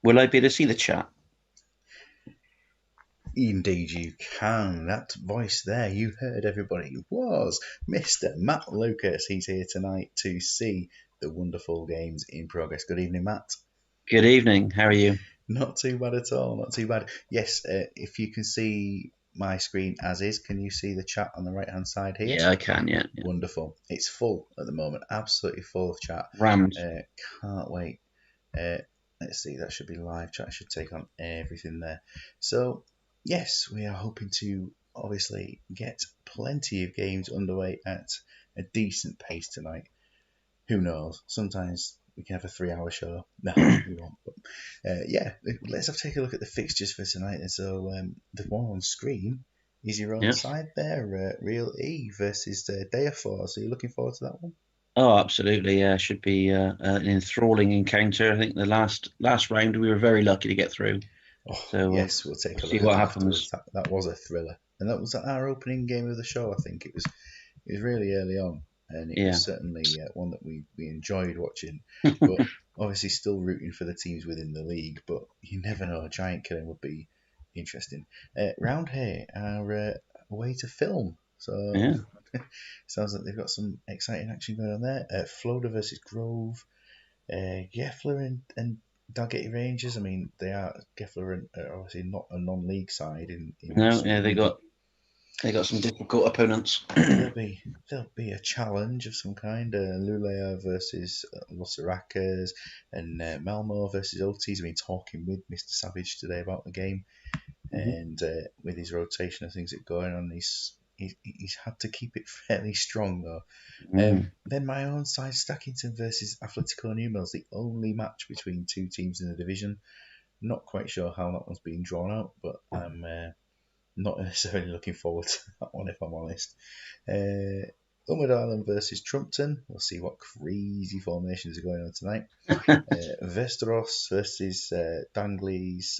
Will I be able to see the chat? Indeed, you can. That voice there you heard, everybody, was Mr. Matt Lucas. He's here tonight to see the wonderful games in progress. Good evening, Matt. Good evening. How are you? Not too bad at all. Not too bad. Yes, if you can see my screen as is, can you see the chat on the right hand side here? Yeah, I can. Yeah, yeah. Wonderful. It's full at the moment. Absolutely full of chat. Rammed. Can't wait. Uh, let's see. That should be live chat. I should take on everything there. So yes, we are hoping to obviously get plenty of games underway at a decent pace tonight. Who knows? Sometimes we can have a 3 hour show. No, we won't. But yeah, let's take a look at the fixtures for tonight. And so the one on screen is your own Yeah. side there, Real E versus Deafor. So you're looking forward to that one? Oh, absolutely. Yeah, should be an enthralling encounter. I think the last round we were very lucky to get through. Oh So yes, we'll we'll take a see look at what that happens. afterwards. That was a thriller, and that was our opening game of the show. I think it was really early on, and it Yeah. was certainly one that we enjoyed watching. But obviously, still rooting for the teams within the league. But you never know, a giant killing would be interesting. Round here, our way to film. So Yeah. sounds like they've got some exciting action going on there. Floda versus Grove. Geffler and Dalgety Rangers. I mean, they are Geffler are obviously not a non-league side in No. Yeah, they Sweden, but got some difficult opponents. there'll be a challenge of some kind. Luleå versus Los Aracas and Malmo versus Otis. I mean, talking with Mr. Savage today about the game, Mhm. and with his rotation of things that are going on, he's had to keep it fairly strong though. Mm. Then my own side, Stackington versus Atletico Newell's the only match between two teams in the division. Not quite sure how that one's being drawn out, but I'm not necessarily looking forward to that one if I'm honest. Umad Island versus Trumpton. We'll see what crazy formations are going on tonight. Vesteros versus Danglies.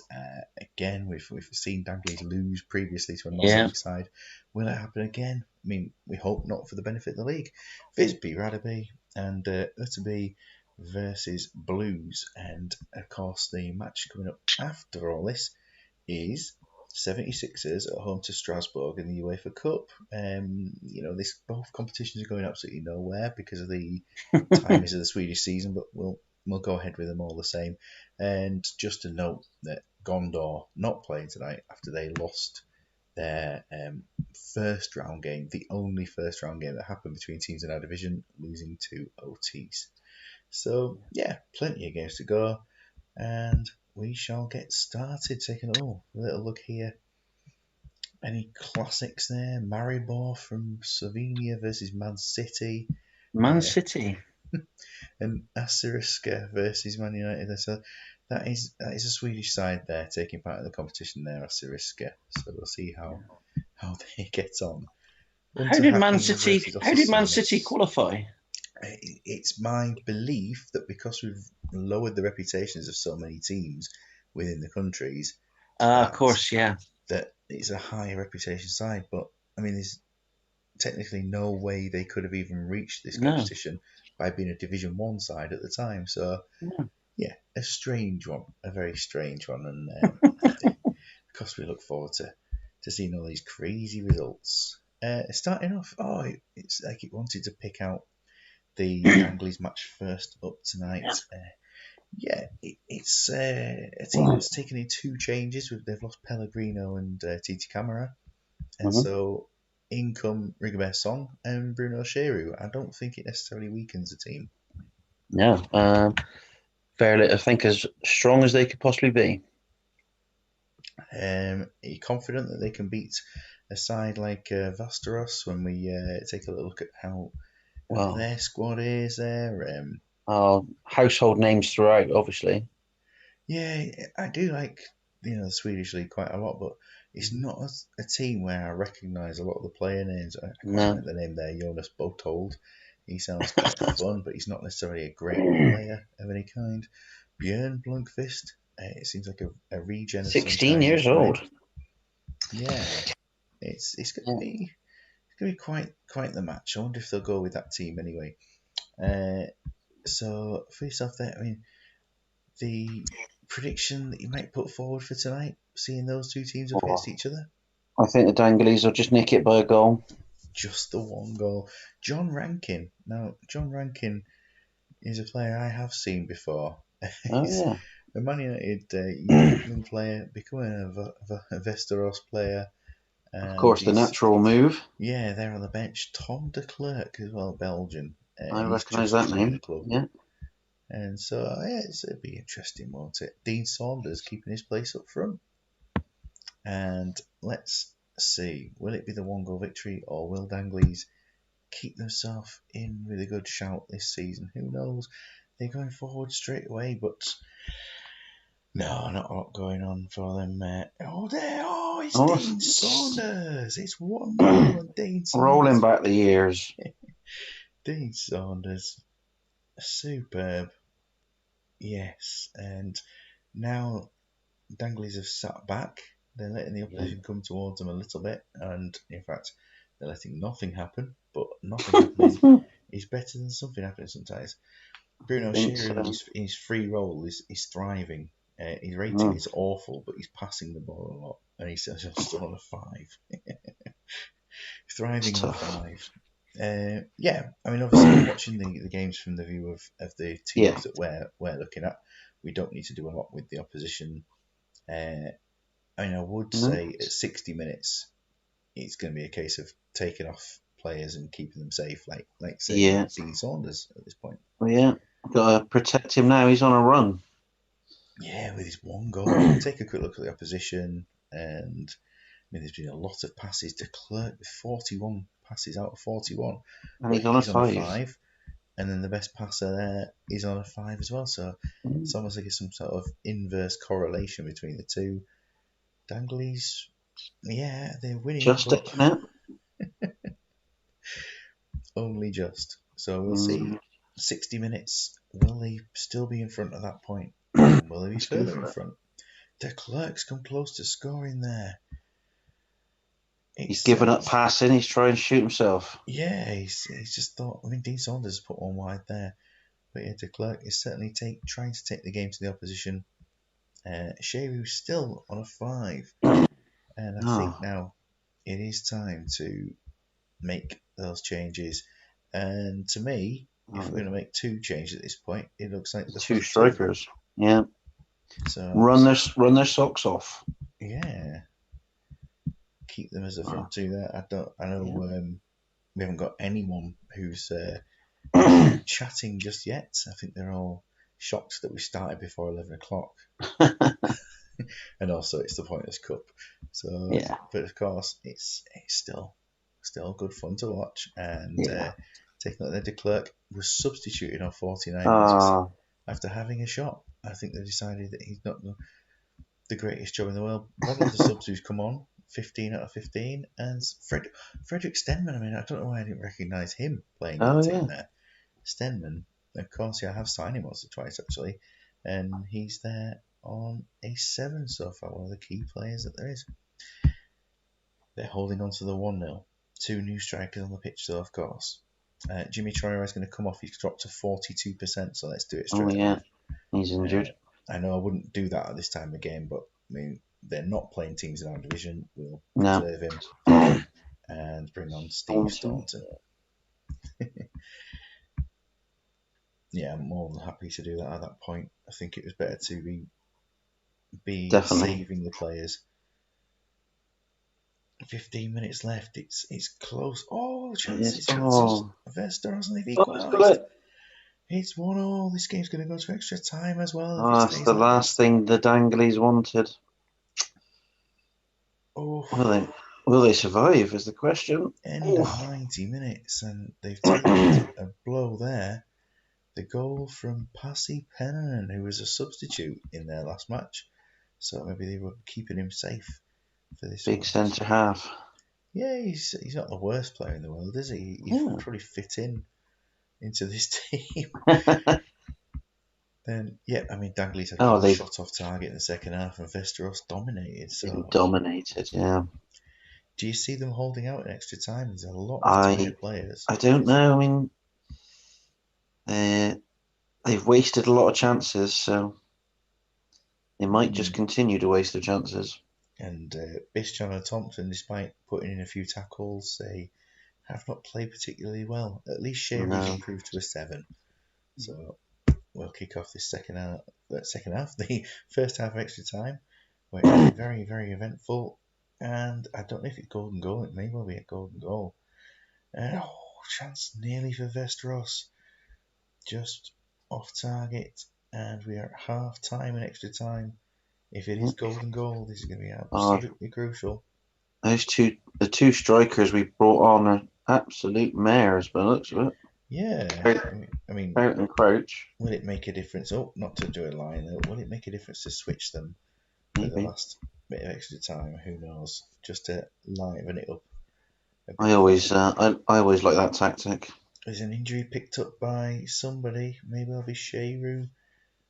Again, we've seen Danglies lose previously to a Yeah. non-league side. Will it happen again? I mean, we hope not for the benefit of the league. Visby, Radaby, and Utterby versus Blues. And of course, the match coming up after all this is 76ers at home to Strasbourg in the UEFA Cup. This both competitions are going absolutely nowhere because of the timings of the Swedish season, but we'll go ahead with them all the same. And just to note that Gondor not playing tonight after they lost their first round game, the only first round game that happened between teams in our division, losing to OTs. So yeah, plenty of games to go, and we shall get started. Taking a little look here. Any classics there? Maribor from Slovenia versus Man City. Man Uh, City. and Assyriska versus Man United. So that is a Swedish side there taking part in the competition there, Assyriska. So we'll see how they get on. Unterhaching versus How did Man City Osasunds. qualify? It's my belief that because we've lowered the reputations of so many teams within the countries, Of that course, yeah. that it's a higher reputation side. But I mean, there's technically no way they could have even reached this No. competition by being a Division One side at the time. So No. yeah, a strange one, a very strange one, and of course we look forward to seeing all these crazy results. Starting off, it's like it wanted to pick out the Danglies match first up tonight. Yeah, it's a team that's taken in two changes. They've lost Pellegrino and Titi Camara, and Mhm. so in come Rigobert Song and Bruno Cheru. I don't think it necessarily weakens the team. No. Fairly, I think, as strong as they could possibly be. Are you confident that they can beat a side like Vasteros when we take a look at how Well, their squad is there? household names throughout, obviously. Yeah, I do like the Swedish league quite a lot, but it's not a team where I recognise a lot of the player names. I quite No. like the name there, Jonas Botold. He sounds quite fun, but he's not necessarily a great player of any kind. Björn Blunkvist, it seems like a regen of some 16 kind years that's come in. old. Yeah, it's going to Yeah. be quite the match. I wonder if they'll go with that team anyway. So first off, there, I mean the prediction that you might put forward for tonight, seeing those two teams up against Oh, each other? I think the Danglies will just nick it by a goal. Just the one goal. John Rankin. Now, John Rankin is a player I have seen before. Oh He's yeah, a Man United young player, becoming a Vesteros player, of and course the he's natural move. there on the bench. Tom de Klerk as well, Belgian, I and he's recognise just that joined the name. club. Yeah. And so it'll be interesting, won't it? Dean Saunders keeping his place up front, and let's see, will it be the one goal victory or will Danglies keep themselves in with a good shout this season? Who knows? They're going forward straight away, but no, not a lot going on for them. It's Oh, Dean Saunders. It's 1-0 and Dean rolling Saunders. back the years. Dean Saunders, superb. Yes, and now Danglies have sat back. They're letting the Yeah. opposition come towards them a little bit, and in fact, they're letting nothing happen. But nothing happening is better than something happening sometimes. Bruno I think Shearer so. in his free role is thriving. His rating Mm. is awful, but he's passing the ball a lot, and he's still on a 5. It's Thriving on a tough. 5. I mean, obviously, watching the games from the view of the Yeah. teams that we're looking at, we don't need to do a lot with the opposition. I mean, I would No. say at 60 minutes, it's going to be a case of taking off players and keeping them safe, like say Yeah. Dean Saunders at this point. Well, yeah. Got to protect him now. He's on a run. Yeah, with his one goal. Take a quick look at the opposition, and I mean, there's been a lot of passes. De Klerk with 41 passes out of 41, And but he's on a he's on a 5. 5, and then the best passer there is on a 5 as well. So Mm. it's almost like some sort of inverse correlation between the two. Danglies, yeah, they're winning, Just but taking it. only just. So we'll see. Mm. 60 minutes. Will they still be in front at that point? Will they be Let's go further in for it. front? De Klerk's come close to scoring there. He's It's given up passing. He's trying to shoot himself. yeah, he's just thought. I mean, Dean Saunders put one wide there, but yeah, De Klerk is certainly trying to take the game to the opposition. Shearu's still on a 5, and I think Oh, now it is time to make those changes. And to me, if we're oh, going to make 2 changes at this point, it looks like the two front 2. strikers. Yeah. So Run their socks off. yeah, keep them as a Oh, front 2 there. I know yeah. we haven't got anyone who's chatting just yet. I think they're all shocked that we started before 11 o'clock, and also it's the Pointless Cup. So, Yeah. but of course, it's still good fun to watch. And Yeah. taking out the De Klerk was substituted on 49 minutes Ah, after having a shot. I think they decided that he's not the greatest job in the world. One of the subs who's come on, 15 out of 15, and Frederick Stenman. I mean, I don't know why I didn't recognise him playing in oh the yeah. team there. Stenman, of course, yeah, I have signed him once or twice actually, and he's there on a 7 so far, one of the key players that there is. They're holding on to the 1-0. 2 new strikers on the pitch, though, of course. Jimmy Traore is going to come off. He's dropped to 42%, so let's do it Oh straight away. yeah. He's injured. I know I wouldn't do that at this time of game, but I mean, they're not playing teams in our division. We'll No. preserve him and bring on Steve Staunton. Staunton. Yeah, I'm more than happy to do that at that point. I think it was better to be Definitely. saving the players. 15 minutes left. It's close. Oh, Yes. chances. Vesteros, and they've Oh, it's got equalised. it. It's 1-1. This game's going to go to extra time as well if it Oh, that's stays the like last this. thing the Danglies wanted. Oh, Will they survive? Is the question. end of Oh. 90 minutes, and they've taken a blow there. The goal from Pasi Pennanen, who was a substitute in their last match. So maybe they were keeping him safe for this Big one. centre half. Yeah, he's not the worst player in the world, is he? He'd Yeah. probably fit into this team. Then, yeah, I mean, Dangley's had Oh, one they've shot off target in the second half, and Vesteros dominated. been So, dominated. Yeah. do you see them holding out in extra time? There's a lot of I tired players. I don't know. I mean, they've wasted a lot of chances. So They might just Mm. continue to waste their chances. And Bischon and Thompson, despite putting in a few tackles, they have not played particularly well. At least Shearer's No. improved to a 7. So we'll kick off this second half, the first half of extra time, where it's been very, very eventful. And I don't know if it's golden goal. It may well be a golden goal. And chance nearly for Vesteros, just off target. And we are at half time and extra time. If it is golden goal, this is going to be Oh, absolutely crucial. the two strikers we brought on are absolute mares, by the looks of it. Yeah, Trout I mean, and Crouch, will it make a difference? Oh, not to do a line though. Will it make a difference to switch them for the maybe. last bit of extra time? Who knows? Just to liven it up a bit I further. always, I always like that tactic. Is an injury picked up by somebody? Maybe it'll be Shearu.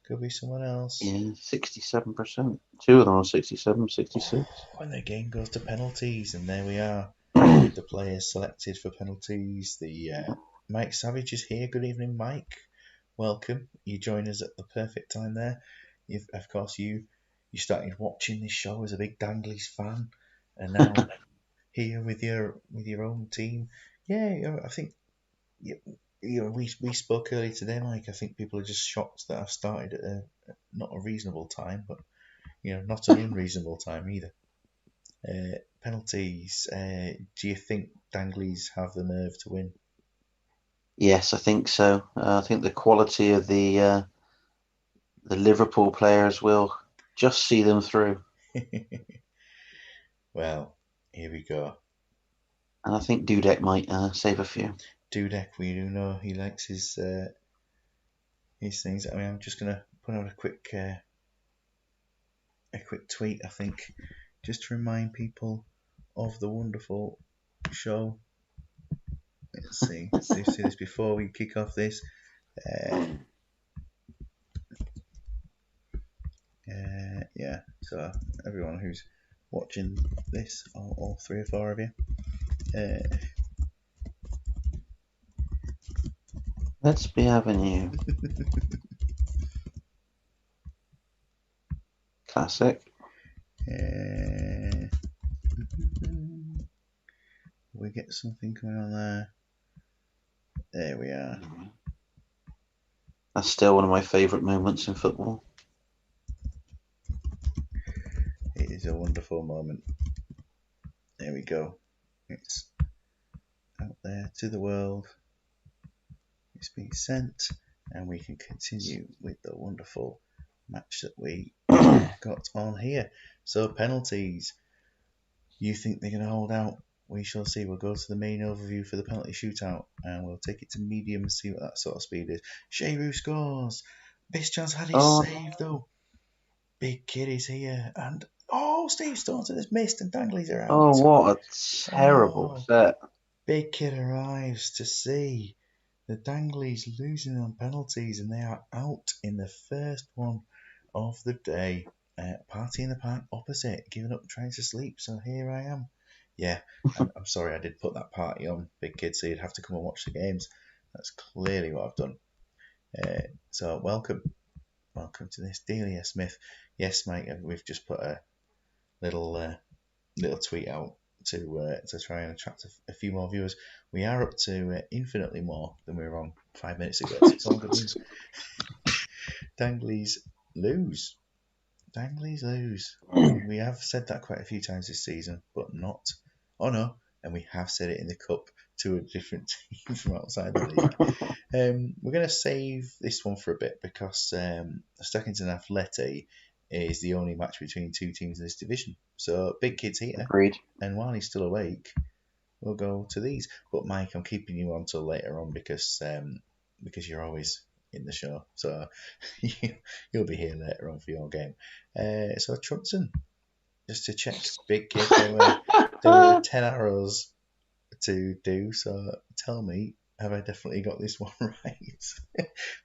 Could be someone else. Yeah, 67%. Two of them are 67, 66. And the game goes to penalties, and there we are with the players selected for penalties. The Mike Savage is here. Good evening, Mike. Welcome. You join us at the perfect time there. Of course, you started watching this show as a big Danglies fan, and now here with your own team. Yeah, I think we spoke earlier today, Mike. I think people are just shocked that I've started at not a reasonable time, but not an unreasonable time either. Penalties. Do you think Danglies have the nerve to win? Yes, I think so. I think the quality of the Liverpool players will just see them through, Well, here we go. and I think Dudek might save a few. Dudek, we do know he likes his things. I mean, I'm just gonna put out a quick tweet. I think just to remind people of the wonderful show. Let's see. Let's see this before we kick off this. Uh, yeah. So everyone who's watching this, all 3 or 4 of you, uh, Let's be having you. Classic. we get something going on there. There we are. That's still one of my favourite moments in football. It is a wonderful moment. There we go. It's out there to the world. It's been sent, and we can continue with the wonderful match that we got on here. So penalties. You think they're going to hold out? We shall see. We'll go to the main overview for the penalty shootout, and we'll take it to medium and see what that sort of speed is. Shearu scores. Bischan's had his save though. Big Kid is here, and Steve Staunton has missed, and Danglies are Oh, out. what a terrible Oh, set. Big Kid arrives to see the Danglies losing on penalties, and they are out in the first one of the day. Party in the park opposite, giving up trying to sleep. So here I am. Yeah, I'm sorry I did put that party on, Big Kid, so you'd have to come and watch the games. That's clearly what I've done. So welcome to this. Delia Smith. Yes, mate, we've just put a little tweet out to try and attract a few more viewers. We are up to infinitely more than we were on 5 minutes ago. So it's all good news. Danglies lose. Danglies lose. We have said that quite a few times this season, but not. Oh no, and we have said it in the cup to a different team from outside the league. We're going to save this one for a bit because Stockington Athletic is the only match between two teams in this division. So Big Kid's here, Agreed. and while he's still awake, we'll go to these. But Mike, I'm keeping you on till later on because you're always in the show, so you'll be here later on for your game. So Trunson, just to check, Big Kid, there were 10 arrows to do. So tell me, have I definitely got this one right?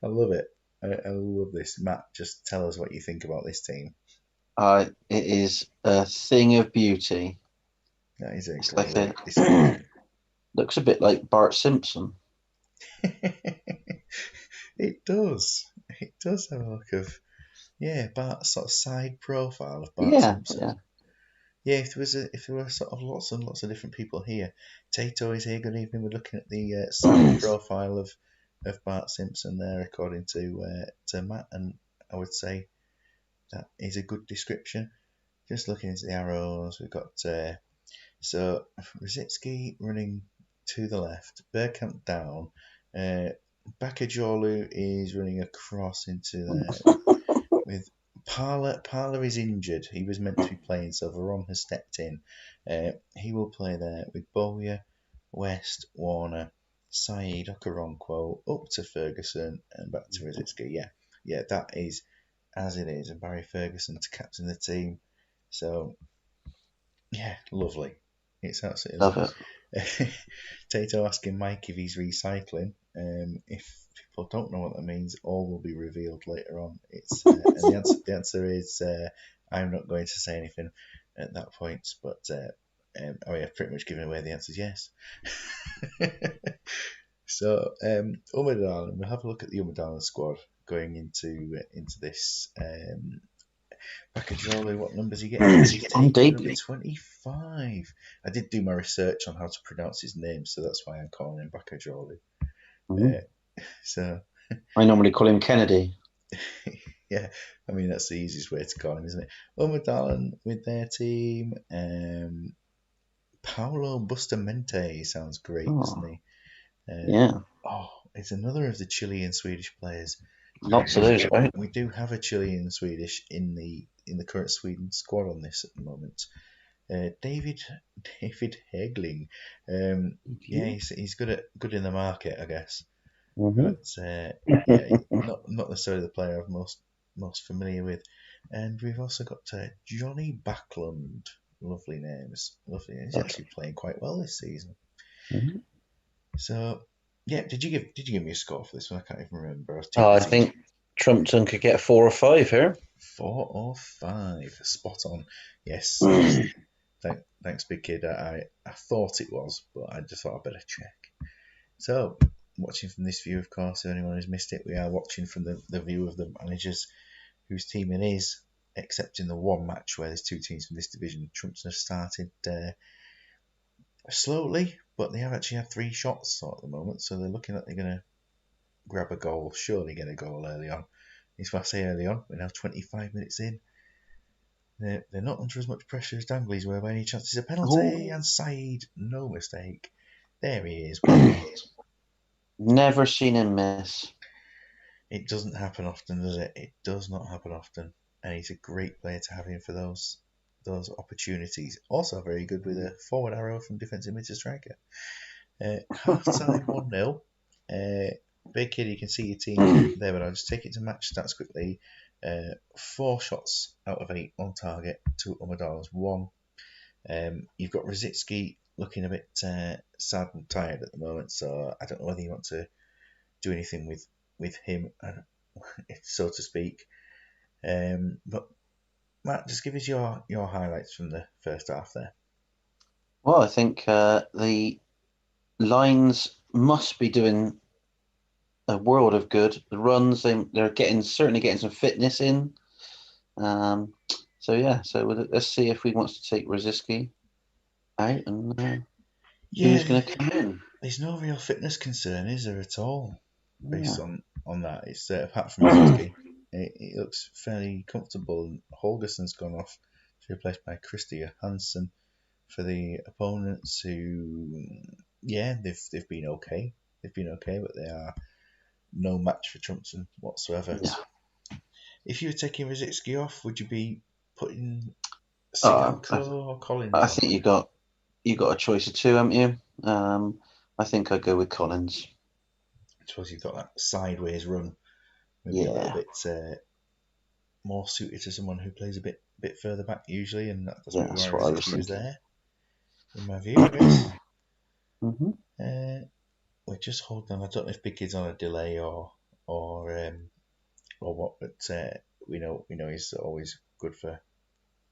I love it. I love this. Matt, just tell us what you think about this team. It is a thing of beauty. That is a It's good like way of describing it. looks a bit like Bart Simpson. It does. It does have a look of Yeah, Bart sort of side profile of Bart Yeah, Simpson. yeah. Yeah, if there were sort of lots and lots of different people here. Tato is here. Good evening. We're looking at the side profile of Bart Simpson there, according to Matt, and I would say that is a good description. Just looking into the arrows, we've got so Rosicki running to the left, Bergkamp down, Bakajolu is running across into there with Parler. Parler is injured. He was meant to be playing, so Veron has stepped in. He will play there with Bowyer, West, Warner, Saeed, Okoronkwo, up to Ferguson and back to Rosicki. Yeah, that is as it is. And Barry Ferguson to captain the team. So, yeah, lovely. It's absolutely Love lovely. it. Tato asking Mike if he's recycling. If people don't know what that means, all will be revealed later on. It's and the answer is I'm not going to say anything at that point. But I mean, I've pretty much given away the answer is yes. So Umadalin, we'll have a look at the Umadalin squad going into this. Bakajolu, what numbers he getting? He's On taking number debut. 25. I did do my research on how to pronounce his name, so that's why I'm calling him Bakajolu. Mhm. So, I normally call him Kennedy. yeah, I mean, that's the easiest way to call him, isn't it? Umadalin with their team. Paolo Bustamante sounds great, doesn't Oh, he? yeah. Oh, it's another of the Chilean Swedish players. Lots of those, right? We do have a Chilean Swedish in the current Sweden squad on this at the moment. David Hegling. Yeah, he's good in the market, I guess. Mm-hmm. But yeah, not necessarily the player I'm most familiar with. And we've also got Johnny Backlund. Lovely names. Lovely names. He's actually playing quite well this season. Mm-hmm. So yeah, did you give me a score for this one? I can't even remember. I was too Oh, I busy. think Trumpton could get 4 or 5 here. 4 or 5, spot on. Yes. Thanks, big kid. I thought it was, but I just thought I'd better check. So, watching from this view, of course, if anyone has missed it, we are watching from the view of the managers whose team it is, except in the one match where there's two teams from this division. Trumpton have started slowly, but they have actually had 3 shots at the moment, so they're looking like they're going to grab a goal, surely get a goal early on. It's why I say early on, we're now 25 minutes in. They're not under as much pressure as Dangley's were by any chance. It's a penalty, Oh, and Saeed, no mistake. There he is. never seen him miss. It doesn't happen often, does it? It does not happen often, and he's a great player to have in for those opportunities. Also very good with a forward arrow from defensive mid to striker. Half time 1-0. Big kid, you can see your team there, but I'll just take it to match stats quickly. 4 shots out of 8 on target to Umadala's 1. You've got Rosicki looking a bit sad and tired at the moment, so I don't know whether you want to do anything with him, so to speak. But Matt, just give us your highlights from the first half there. Well, I think the lines must be doing a world of good. The runs, they're certainly getting some fitness in. Um, so yeah, let's see if we want to take Rosiski out and Yeah, who's going to come in. there's no real fitness concern, is there at all? Based Yeah. on that, it's apart from Rosicki, it looks fairly comfortable. And Holgerson's gone off to be replaced by Christia Hansen for the opponents. Who, yeah, they've been okay. They've been okay, but they are no match for Trumpton whatsoever. Yeah. If you were taking Rosicki off, would you be putting Oh, Sigalko or Collins I on? think you got a choice of two, haven't you? I think I'd go with Collins. I suppose you've got that sideways run, maybe a little Yeah. bit more suited to someone who plays a bit further back usually, and that's Yeah, maybe why that's what I was Rosicki was thinking. there, in my view, I guess. Hmm. We're just holding on. I don't know if Big Kid's on a delay or what, but we know he's always good for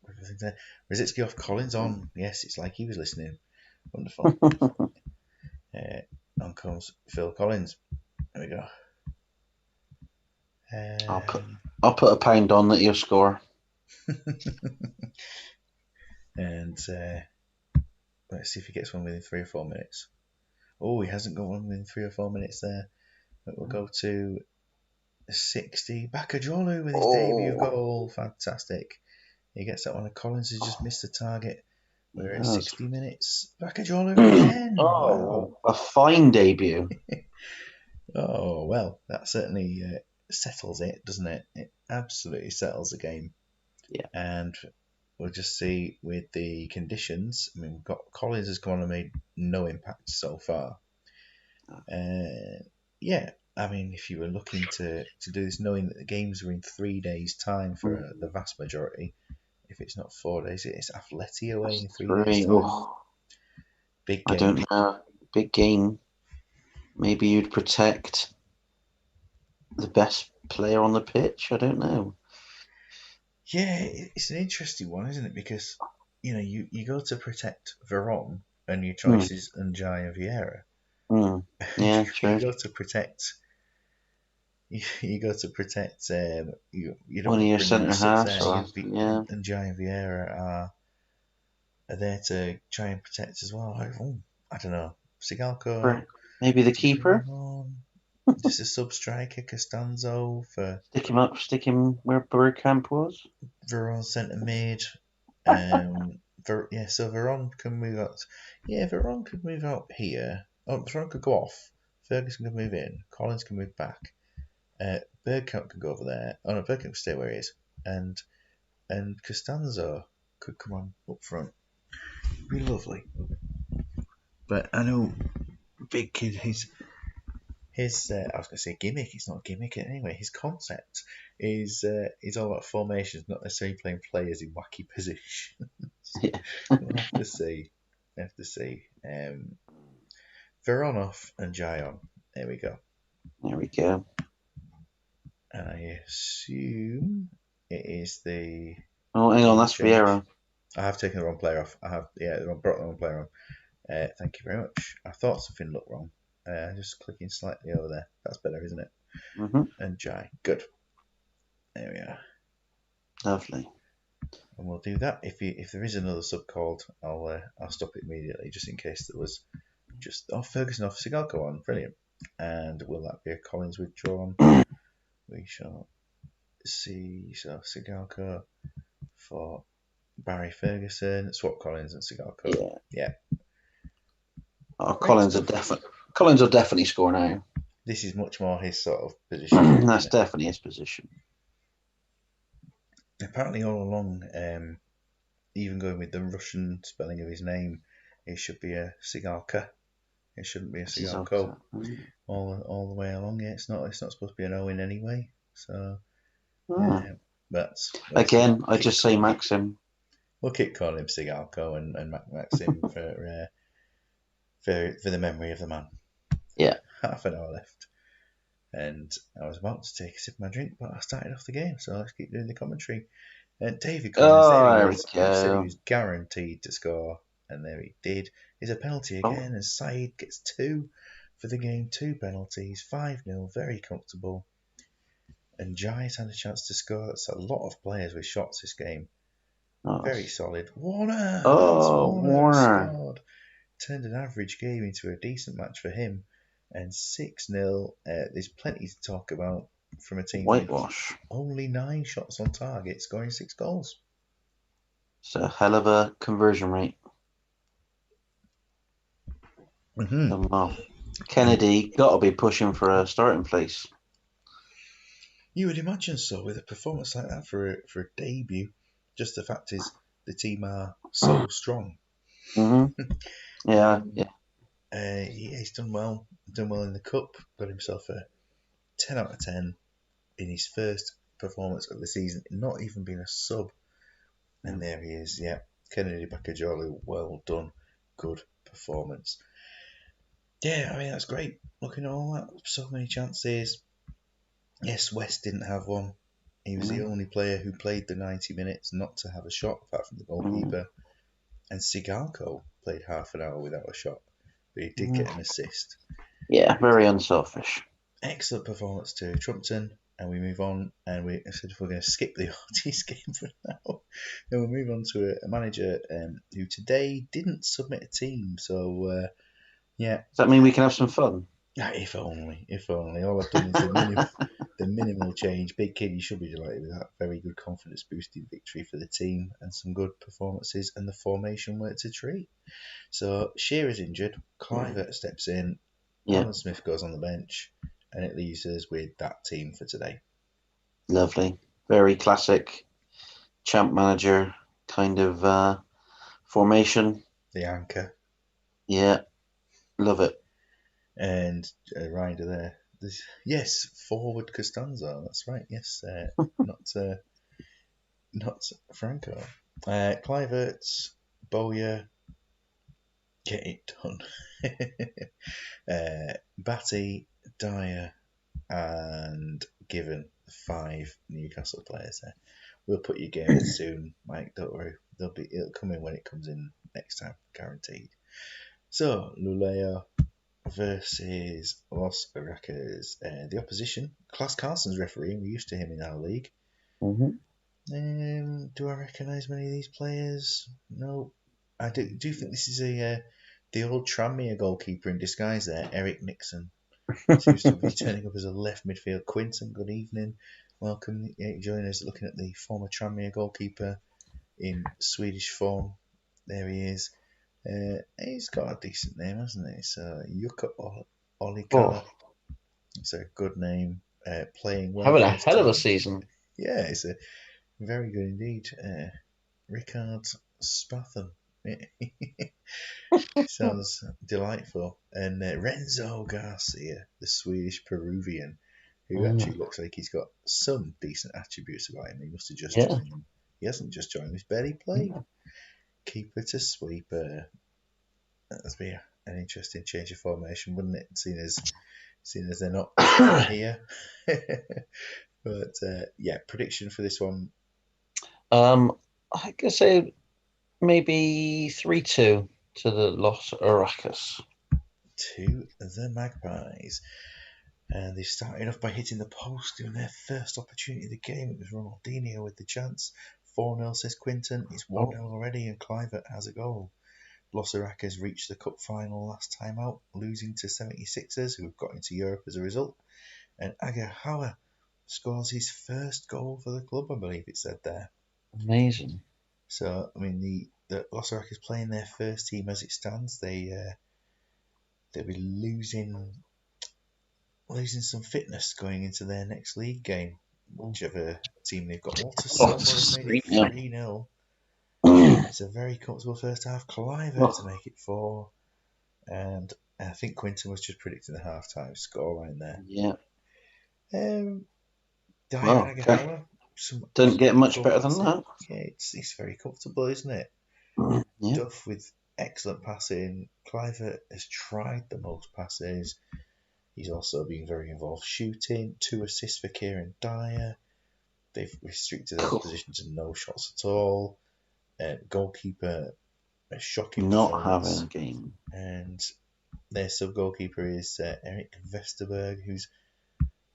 things there. Rosicki off, Collins on. Yes, it's like he was listening. Wonderful. On comes Phil Collins. There we go. I'll put Um, I'll put a pound on that he'll score. And let's see if he gets one within 3 or 4 minutes. Oh, he hasn't got one within 3 or 4 minutes there. But we'll go to 60. Bakajolu with his debut Oh, goal. Fantastic. He gets that one. And Collins has just missed the target. he We're at has. 60 minutes. Bakajolu again. Oh, Wow. a fine debut. Oh, well, that certainly settles it, doesn't it? It absolutely settles the game. Yeah. And we'll just see with the conditions. I mean, we've got Collins has gone and made no impact so far. Yeah, I mean, if you were looking to do this, knowing that the games are in 3 days' time for the vast majority, if it's not 4 days, it's Atleti away That's in 3 days' three. time. Oh, Big I game. don't know. Big game. Maybe you'd protect the best player on the pitch. I don't know. Yeah, it's an interesting one, isn't it? Because you go to protect Veron, and your Hmm. choice is Njai and Vieira. Hmm. Yeah, you true. go to protect you go to protect you don't One of want to your bring any centre subs halves, there. or yeah, And Jai and Vieira are there to try and protect as well. I don't know. Sigalko, maybe the do you bring keeper. him on? Just a sub striker, Costanzo for Stick him up. Stick him where Bergkamp was. Veron centre mid. Yeah, so Veron can move out. Yeah, Veron could move out here. Oh, Veron could go off. Ferguson could move in. Collins can move back. Bergkamp could go over there. Oh no, Bergkamp could stay where he is. And Costanzo could come on up front. It'd be lovely. But I know Big Kid, his I was going to say gimmick. It's not a gimmick anyway. His concept is all about formations, not necessarily playing players in wacky positions. Yeah, We'll have to see. We'll have to see. Veronov and Jayon. There we go. there we go. And I assume it is the Oh, hang on, that's change. Vieira. I have taken the wrong player off. I have, yeah, brought the wrong player on. Thank you very much. I thought something looked wrong. Just clicking slightly over there. That's better, isn't it? Hmm. And Jai. Good. There we are. Lovely. And we'll do that. If there is another sub called, I'll stop it immediately just in case there was just Ferguson off Sigalko on. Brilliant. And will that be a Collins withdrawn? We shall see. So Sigalko for Barry Ferguson, swap Collins and Sigalko. Yeah. Yeah, Oh, great Collins are stuff. definitely. Collins will definitely score now. This is much more his sort of position, really, That's isn't it? definitely his position. Apparently, all along, even going with the Russian spelling of his name, it should be a Sigalka. It shouldn't be a That's his Sigalko. answer. All the way along. Yeah, it's not supposed to be an O in any way. So, Ah. but Again, I just say Maxim. we'll keep calling him Sigalko and Maxim for the memory of the man. Yeah. Half an hour left. And I was about to take a sip of my drink, but I started off the game, so let's keep doing the commentary. And David Collins, there Oh, he there we is. You said he go. was guaranteed to score, and there he did. Is a penalty Oh, again, and Said gets two for the game. Two penalties, 5-0, very comfortable. And Jai's had a chance to score. That's a lot of players with shots this game. oh, Very solid. Warner, Lance oh, Warner has Warner. scored. Turned an average game into a decent match for him. And 6-0. There's plenty to talk about from a team with Whitewash. only 9 shots on target, scoring 6 goals. It's a hell of a conversion rate. Mm-hmm. And Kennedy got to be pushing for a starting place. you would imagine so with a performance like that for a debut. Just the fact is, the team are so strong. Hmm. Yeah, Um, yeah. he's done well in the cup. Got himself a 10 out of 10 in his first performance of the season. Not even been a sub, and there he is. Yeah, Kennedy Bakajolu, well done, good performance. Yeah, I mean that's great. Looking at all that, so many chances. Yes, West didn't have one. He was the Mm-hmm. only player who played the 90 minutes not to have a shot, apart from the Mm-hmm. goalkeeper. And Sigalko played half an hour without a shot, but he did Mm-hmm. get an assist. Yeah, very unselfish. Excellent performance too. Trumpton, and we move on, and we said if we're going to skip the Ortiz game for now, then we'll move on to a manager who today didn't submit a team. So yeah, Does that mean we can have some fun? if only, if only. All I've done is the minimal change. Big Kid, you should be delighted with that. Very good confidence boosting victory for the team, and some good performances, and the formation worked a treat. So Shearer's injured, Clivert steps in, Yeah, Alan Smith goes on the bench, and it leaves us with that team for today. lovely. Very classic champ manager kind of formation. The anchor Yeah, love it. and Ryder there. Yes, forward Costanzo. That's right. Yes, not not Franco. Cliverts, Bowyer, get it done. Batty, Dyer, and Given, 5 Newcastle players there. We'll put your game in soon, Mike. Don't worry. It'll come in when it comes in next time, guaranteed. So Luleo versus Los Barracas. The opposition, Klaus Carlson's refereeing. We're used to him in our league. Hmm. Do I recognise many of these players? No. I do think this is the old Tranmere goalkeeper in disguise there, Eric Nixon. Seems to be turning up as a left midfield. Quinton, good evening. Welcome. Join us looking at the former Tranmere goalkeeper in Swedish form. There he is. He's got a decent name, hasn't he? So Jukka Oh, Olikala. It's a good name. Playing well having for a his hell of a team. season. Yeah, it's a very good indeed. Ricard Spatham. Sounds delightful. And Renzo Garcia, the Swedish Peruvian, who actually Mm, looks like he's got some decent attributes about him. He must have just yeah. joined them. He hasn't just joined, he's barely played. Keeper to sweeper. That'd be an interesting change of formation, wouldn't it? Seeing as they're not here. But yeah, prediction for this one. I could say maybe 3-2 to the Los Aracas. To the Magpies. And they started off by hitting the post in their first opportunity of the game. It was Ronaldinho with the chance. 4-0 says Quinton. It's 1-0 Oh, already, and Clivert has a goal. Los Aracas reached the cup final last time out, losing to 76ers, who have got into Europe as a result. And Agahawa scores his first goal for the club, I believe it said there. amazing. So, I mean, the Los Aracas playing their first team as it stands. They'll be losing some fitness going into their next league game. Whichever team they've got. Walter Oh, Silva have made it yeah. 3-0. It's a very comfortable first half. Cliver to Oh, make it 4. And I think Quinton was just predicting the half-time scoreline there. yeah. Um, Dyer Well, and Agahawa, don't some get good much full better than passing. that. Yeah, it's very comfortable, isn't it? Yeah. Duff with excellent passing. Cliver has tried the most passes. He's also been very involved shooting. 2 assists for Kieran Dyer. They've restricted their opposition to no shots at all. Goalkeeper, a shocking Not having performance. a game. And their sub goalkeeper is Eric Vesterberg, who's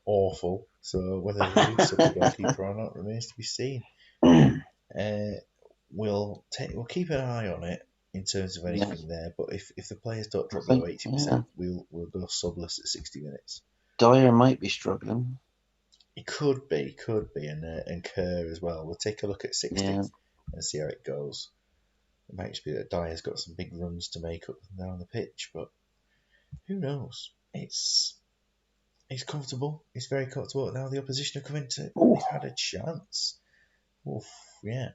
awful. So whether they do sub the goalkeeper or not remains to be seen. Uh, we'll keep an eye on it in terms of Yeah, anything there. But if the players don't I drop below think, 80%, yeah. we'll go subless at 60 minutes. Dyer might be struggling. It could be, and Kerr as well. We'll take a look at 60 Yeah. and see how it goes. It might just be that Dyer's got some big runs to make up and down the pitch, but who knows? It's comfortable. It's very comfortable. Now the opposition have come into. Oh, They've had a chance. Oof, yeah,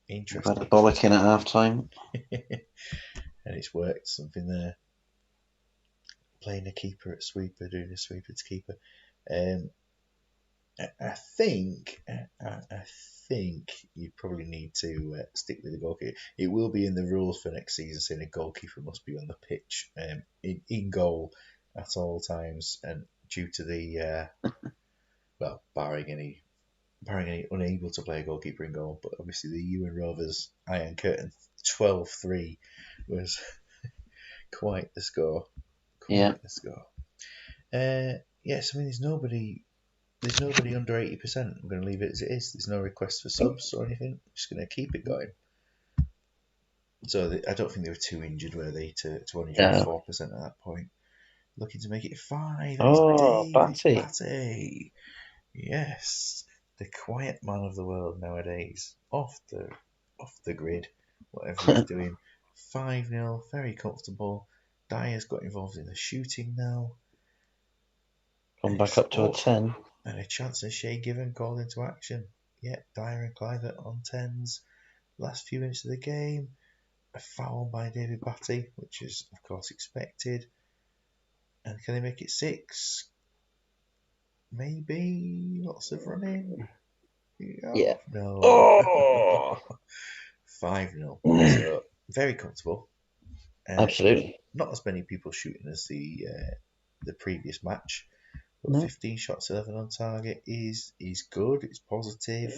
we've had a interesting. bollocking at half time. And it's worked. Something there. Playing a keeper at sweeper, doing a sweeper to keeper. Um, I think you probably need to stick with the goalkeeper. It will be in the rules for next season saying a goalkeeper must be on the pitch in goal at all times, and due to the well, barring any unable to play a goalkeeper in goal, but obviously the UN Rovers Iron Curtain 12-3 was quite the score. Yeah. Quite the score. Yes, I mean there's nobody There's nobody under 80%. I'm going to leave it as it is. There's no request for subs or anything. I'm just going to keep it going. So I don't think they were too injured, were they, to only drop Yeah. 4% at that point. Looking to make it 5. It's Oh, David Batty. Batty. Yes, the quiet man of the world nowadays. Off the grid, whatever he's doing. 5-0, very comfortable. Dyer's got involved in the shooting now. Come And back it's up to a 10. and a chance of Shea Given called into action. Yeah, Dyer and Clivert on 10s. Last few minutes of the game, a foul by David Batty, which is of course expected. And can they make it 6? Maybe lots of running. Yeah. Oh, no. Oh, 5-0. So very comfortable. absolutely. Not as many people shooting as the previous match, but No. 15 shots, 11 on target is good. It's positive.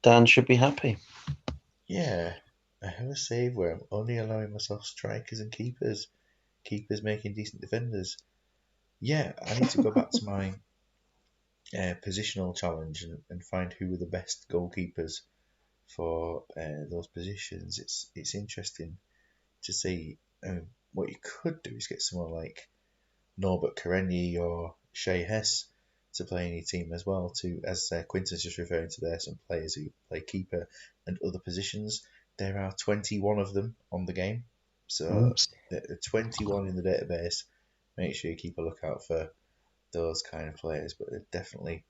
Dan should be happy. Yeah, I have a save where I'm only allowing myself strikers and keepers. Keepers making decent defenders. Yeah, I need to go back to my positional challenge and find who were the best goalkeepers for those positions. It's interesting to see. What you could do is get someone like Norbert Karenyi or Shea Hess to play in your team as well. To as Quinton's just referring to there, some players who play keeper and other positions. There are 21 of them on the game, so Mm. there are 21 in the database. Make sure you keep a lookout for those kind of players, but they're definitely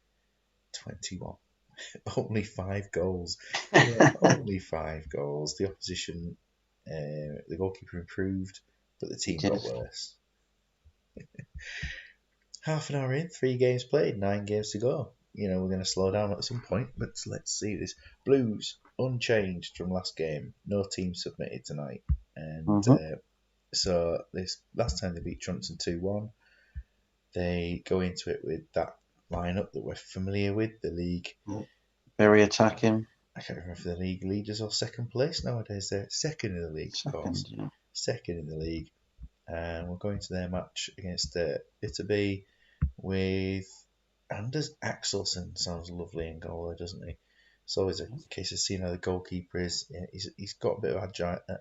21. Only 5 goals. Yeah, only 5 goals. The opposition, the goalkeeper improved, but the team got Yes. worse. Half an hour in, 3 games played, 9 games to go. We're going to slow down at some point, but let's see this. Blues, unchanged from last game. No team submitted tonight. And Mm-hmm. so this last time they beat Trunton 2-1, they go into it with that lineup that we're familiar with. The league, Very attacking. I can't remember if the league leaders or second place nowadays. They're second in the league, of Second, course. yeah. Second in the league. And we're going to their match against Itaby with Anders Axelson. Sounds lovely in goal there, doesn't he? It's always a case of seeing how the goalkeeper is. Yeah, he's got a bit of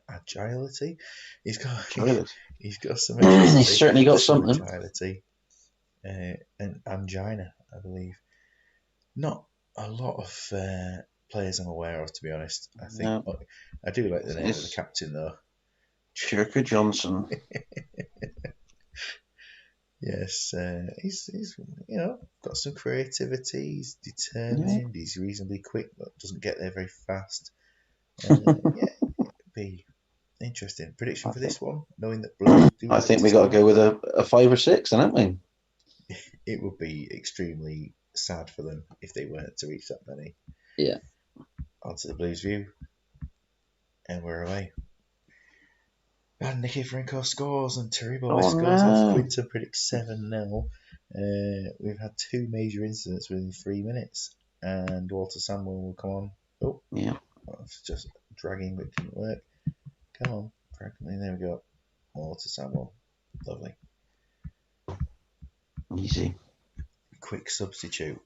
agility. He's got Toilet. he's got some He's agility, certainly got some something. agility, and angina, I believe. Not a lot of players I'm aware of, to be honest. I think No, I do like the name of the it's captain though. Jerker Johnson. Yes, he's got some creativity. He's Yeah. determined. He's reasonably quick, but doesn't get there very fast. Yeah, it'd be interesting. Prediction I for think this one, knowing that Blues do I like think to we got to score, go with a 5 or 6, then, haven't we? it would be extremely sad for them if they weren't to reach that many. Yeah. Onto the Blues view, and we're away. And Nicky Franco scores and Terry Boy Oh scores off. no. Quinton predicts 7-0. We've had 2 major incidents within 3 minutes, and Walter Samuel will come on. Oh, Yeah. it's just dragging, but it didn't work. Come on, Franklin. There we go. Walter Samuel. Lovely. Easy. Quick substitute.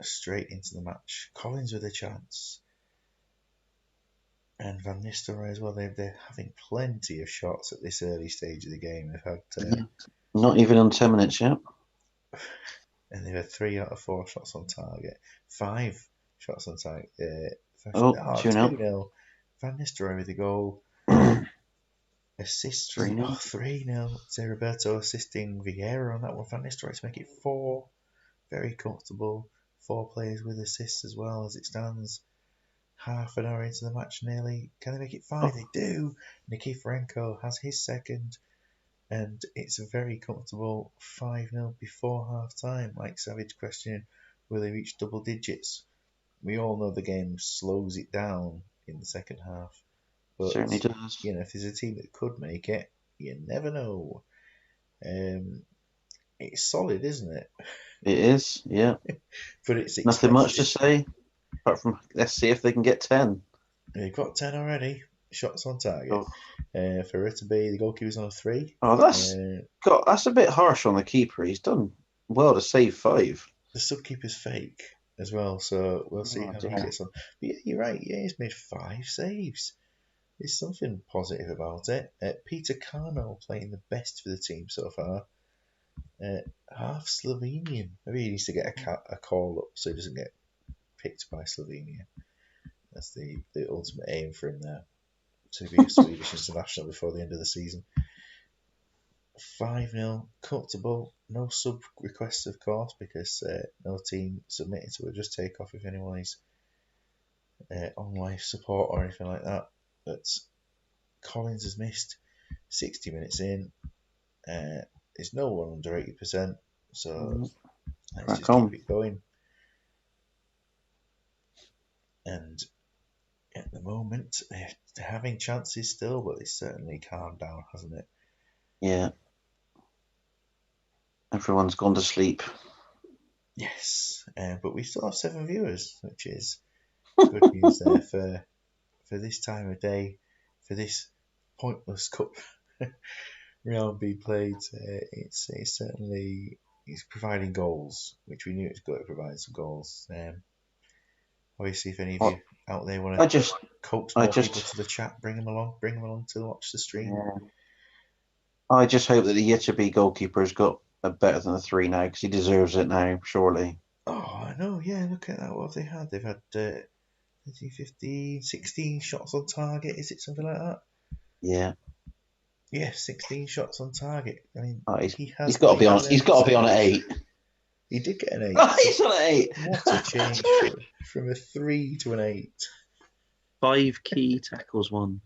Straight into the match. Collins with a chance. And Van Nistelrooy as well. They're having plenty of shots at this early stage of the game. Not even on 10 minutes yet. They've had 3 out of 4 shots on target. 5 shots on target. Oh, 2 2 0. 0. Van Nistelrooy with the goal. Assists 3 from 0. 3-0. Roberto assisting Vieira on that one. Van Nistelrooy to make it 4. Very comfortable. 4 players with assists as well as it stands. Half an hour into the match nearly. Can they make it 5? Oh, They do. Nicky Franco has his second. And it's a very comfortable 5-0 before half time. Like Savage questioning, will they reach double digits? We all know the game slows it down in the second half. But, certainly does. if there's a team that could make it, you never know. It's solid, isn't it? It is, yeah. But it's Nothing much to expected. say apart from let's see if they can get 10. They've got 10 already. Shots on target. Oh, For it to be, the goalkeeper's on a 3. oh that's a bit harsh on the keeper. He's done well to save 5. the subkeeper's fake as well, so we'll see Oh how he dear. gets on. But yeah, you're right. Yeah, he's made 5 saves. There's something positive about it. Peter Carno playing the best for the team so far. Uh, Half Slovenian. Maybe he needs to get a call up so he doesn't get picked by Slovenia. That's the ultimate aim for him there, to be a Swedish international before the end of the season. 5-0, comfortable. No sub requests, of course, because no team submitted, so we'll just take off if anyone is on life support or anything like that. But Collins has missed 60 minutes in. There's no one under 80%, so let's Crack just keep on. it going. And at the moment, they're having chances still, but it's certainly calmed down, hasn't it? Yeah. Everyone's gone to sleep. Yes, but we still have 7 viewers, which is good news there for this time of day, for this pointless cup round being played. It's certainly it's providing goals, which we knew it was going to provide some goals. Obviously, if any of What? you out there want I to just, coax I more people just, to the chat, bring them along to watch the stream. yeah. I just hope that the Yitterby goalkeeper's got a better than a 3 now because he deserves it now, surely. Oh, I know, yeah, look at that. What have they had? They've had 15, 16 shots on target, is it something like that? Yeah. Yeah, 16 shots on target. I mean, Oh, he he's has got to be played on. there He's for got to be on at Swedish. 8. He did get an 8. Oh, So he's on at 8. what a change from a 3 to an 8. 5 key tackles won.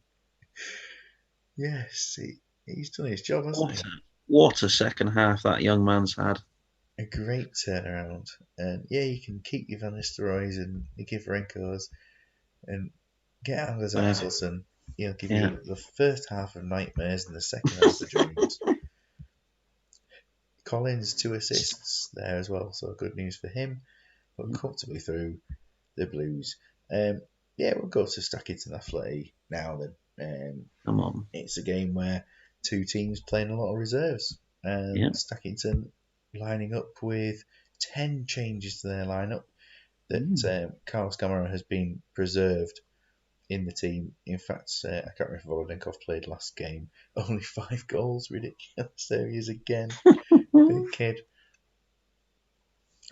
Yes, he's done his job, hasn't What he? a, what a second half that young man's had. A great turnaround. And yeah, you can keep your Van Nistelrooys and your Givrenkos and get Anders Uh, Axelsson. He'll give yeah. you the first half of nightmares and the second half of dreams. Collins, 2 assists there as well, so good news for him. But comfortably through the Blues. Yeah, we'll go to Stackington Athletic now then. Come on. It's a game where two teams playing a lot of reserves. Yeah. And Stackington lining up with 10 changes to their lineup that Carlos Camara has been preserved in the team. In fact, I can't remember if Volodenkov played last game. Only 5 goals, ridiculous. There he is again, big kid.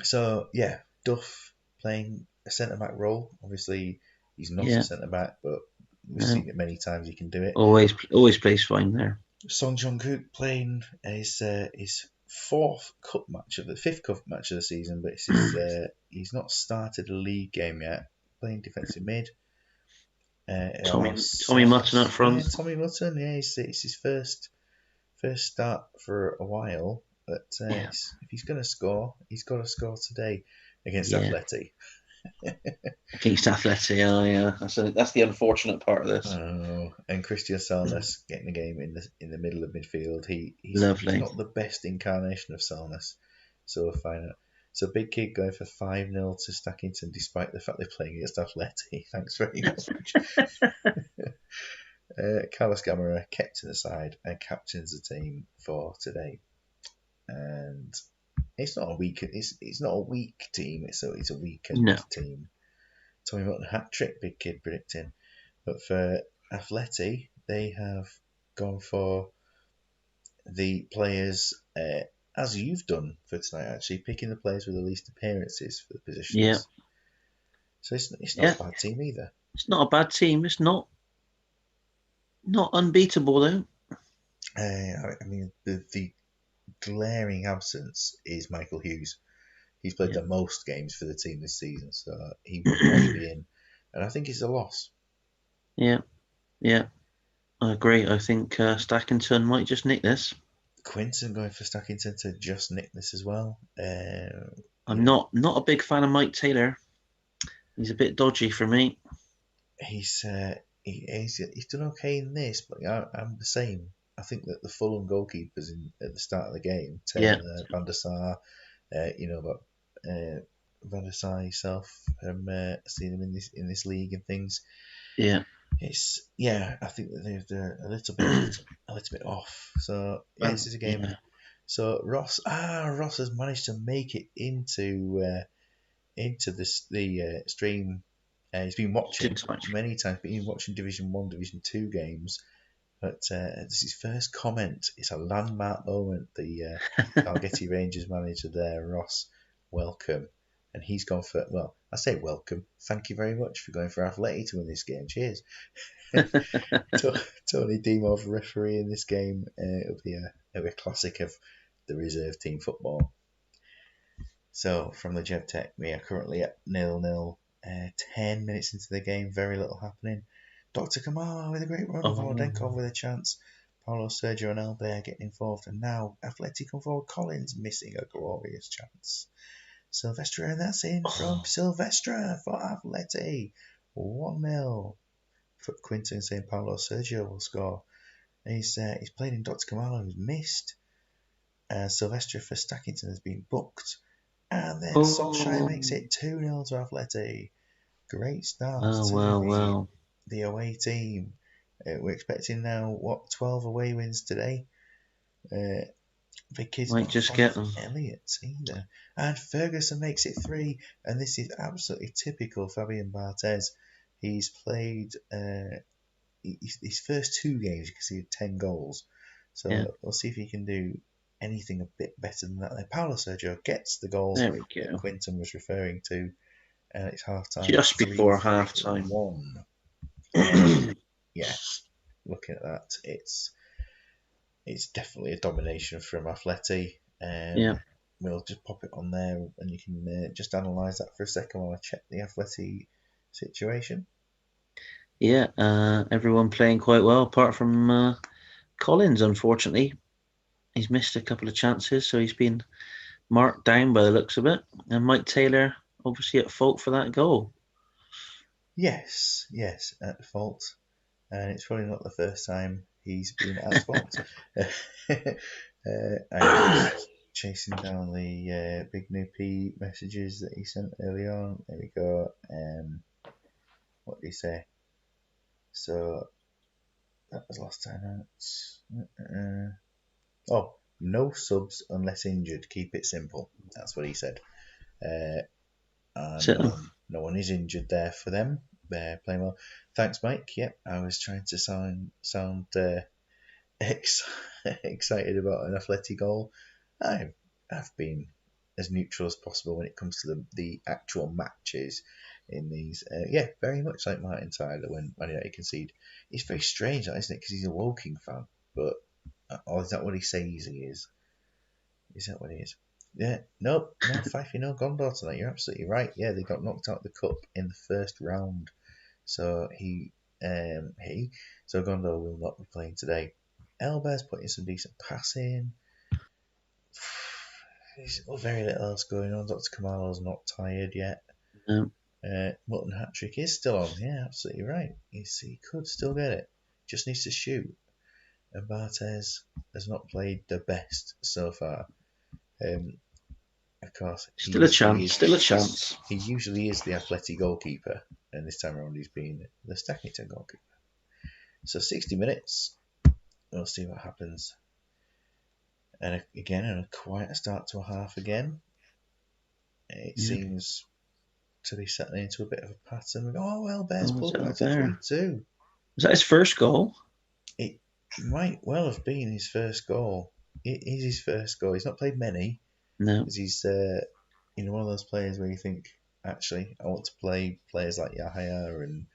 So yeah, Duff playing a centre back role. Obviously, he's not a Yeah. centre back, but we've No. seen it many times. He can do it. Always plays fine there. Song Jong Kook playing his fourth cup match of the fifth cup match of the season, but it's he's not started a league game yet. Playing defensive mid. Tommy Mutton up Yeah, front. Tommy Mutton. Yeah, it's his first start for a while. But Yeah. if he's going to score, he's got to score today against Yeah. Atleti. Against Athletic. Oh, yeah. That's the unfortunate part of this. Oh, and Christian Salnes getting the game in the middle of midfield. He's Lovely. not the best incarnation of Salnes, so fine. So big kid going for 5-0 to Stackington, despite the fact they're playing against Atleti. Thanks very much. Carlos Gamera kept to the side and captains the team for today. And it's not a weak. It's not a weak team. It's a weakened No. team. Tommy Mutton hat trick, big kid predicting. But for Atleti, they have gone for the players, as you've done for tonight, actually, picking the players with the least appearances for the Yeah. positions. So it's not Yeah. a bad team either. It's not a bad team. It's not unbeatable though. I mean, the glaring absence is Michael Hughes. He's played Yeah. the most games for the team this season, so he would want to be in. And I think it's a loss. Yeah. Yeah. I agree. I think Stackington might just nick this. Quinton going for Stackington to just nick this as well. I'm not a big fan of Mike Taylor. He's a bit dodgy for me. He's he's done okay in this, but I'm the same. I think that the Fulham goalkeepers at the start of the game, Yeah. Taylor, Van der Sar, about Van der Sar yourself, seeing him in this league and things. Yeah. I think that they're a little bit off. So yeah, this is a game. Yeah. So Ross has managed to make it into the stream. He's been watching Didn't much. many times, but he's been watching Division One, Division Two games. But this is his first comment. It's a landmark moment. The Dalgety Rangers manager there, Ross, welcome. And he's gone for, well, I say welcome. Thank you very much for going for Athletic to win this game. Cheers. Tony Dimov referee in this game. It'll be a classic of the reserve team football. So from the GevTech, we are currently at 0-0. 10 minutes into the game, very little happening. Dr. Kamala with a great run, Volodenkov Oh, with a chance, Paulo Sergio and Albert getting involved, and now Athletic come forward, Collins missing a glorious chance. Silvestre, and that's in from oh, Silvestre for Athletic. 1-0. For Quinton saying Paulo Sergio will score. He's played in Dr. Kamala, who's missed. Silvestre for Stackington has been booked. And then Solskjaer makes oh, it 2-0 to Athletic. Great start well, to well, well. the away team. We're expecting now, 12 away wins today. Vickers Might not just fond get of them. Elliott either. And Ferguson makes it 3, and this is absolutely typical Fabian Barthez. He's played his first 2 games, you can see 10 goals. Yeah, So we'll see if he can do anything a bit better than that. Then Paulo Sergio gets the goal there we that go. Quinton was referring to, and it's half time Just before half time. 3-1. And yeah, looking at that, it's definitely a domination from Atleti. Yeah, We'll just pop it on there, and you can just analyse that for a second while I check the Atleti situation. yeah. Everyone playing quite well, apart from Collins. Unfortunately, he's missed a couple of chances, so he's been marked down by the looks of it. And Mike Taylor obviously at fault for that goal. Yes, at fault, and it's probably not the first time he's been at fault. I'm just chasing down the Big New P messages that he sent early on. There we go. What did he say? So that was last time out. No subs unless injured. Keep it simple. That's what he said. Uh, and So, no one is injured there for them. They're playing well. Thanks, Mike. Yep, I was trying to sound excited about an athletic goal. I've been as neutral as possible when it comes to the actual matches in these. Yeah, very much like Martin Tyler when Man United concede. It's very strange, isn't it? Because he's a Woking fan, but or is that what he says he is? Is that what he is? Yeah, no, Fifey, no Gondor tonight. You're absolutely right. Yeah, they got knocked out of the cup in the first round, so so Gondor will not be playing today. Elber's putting some decent passing. There's very little else going on. Dr. Kamalo's not tired yet. um, Mutton hat trick is still on. Yeah, absolutely right. He could still get it. Just needs to shoot. And Barthez has not played the best so far. Um, of course, still a chance. Still a chance. he usually is the athletic goalkeeper, and this time around he's been the Stackington goalkeeper. So 60 minutes. We'll see what happens. And again, a quiet start to a half again. It Yeah. seems to be settling into a bit of a pattern. Oh, well, Bears Oh, is pulled that back to Albert? 3-2. Was that his first goal? It might well have been his first goal. It is his first goal. He's not played many No. because he's one of those players where you think, actually, I want to play players like Yahya and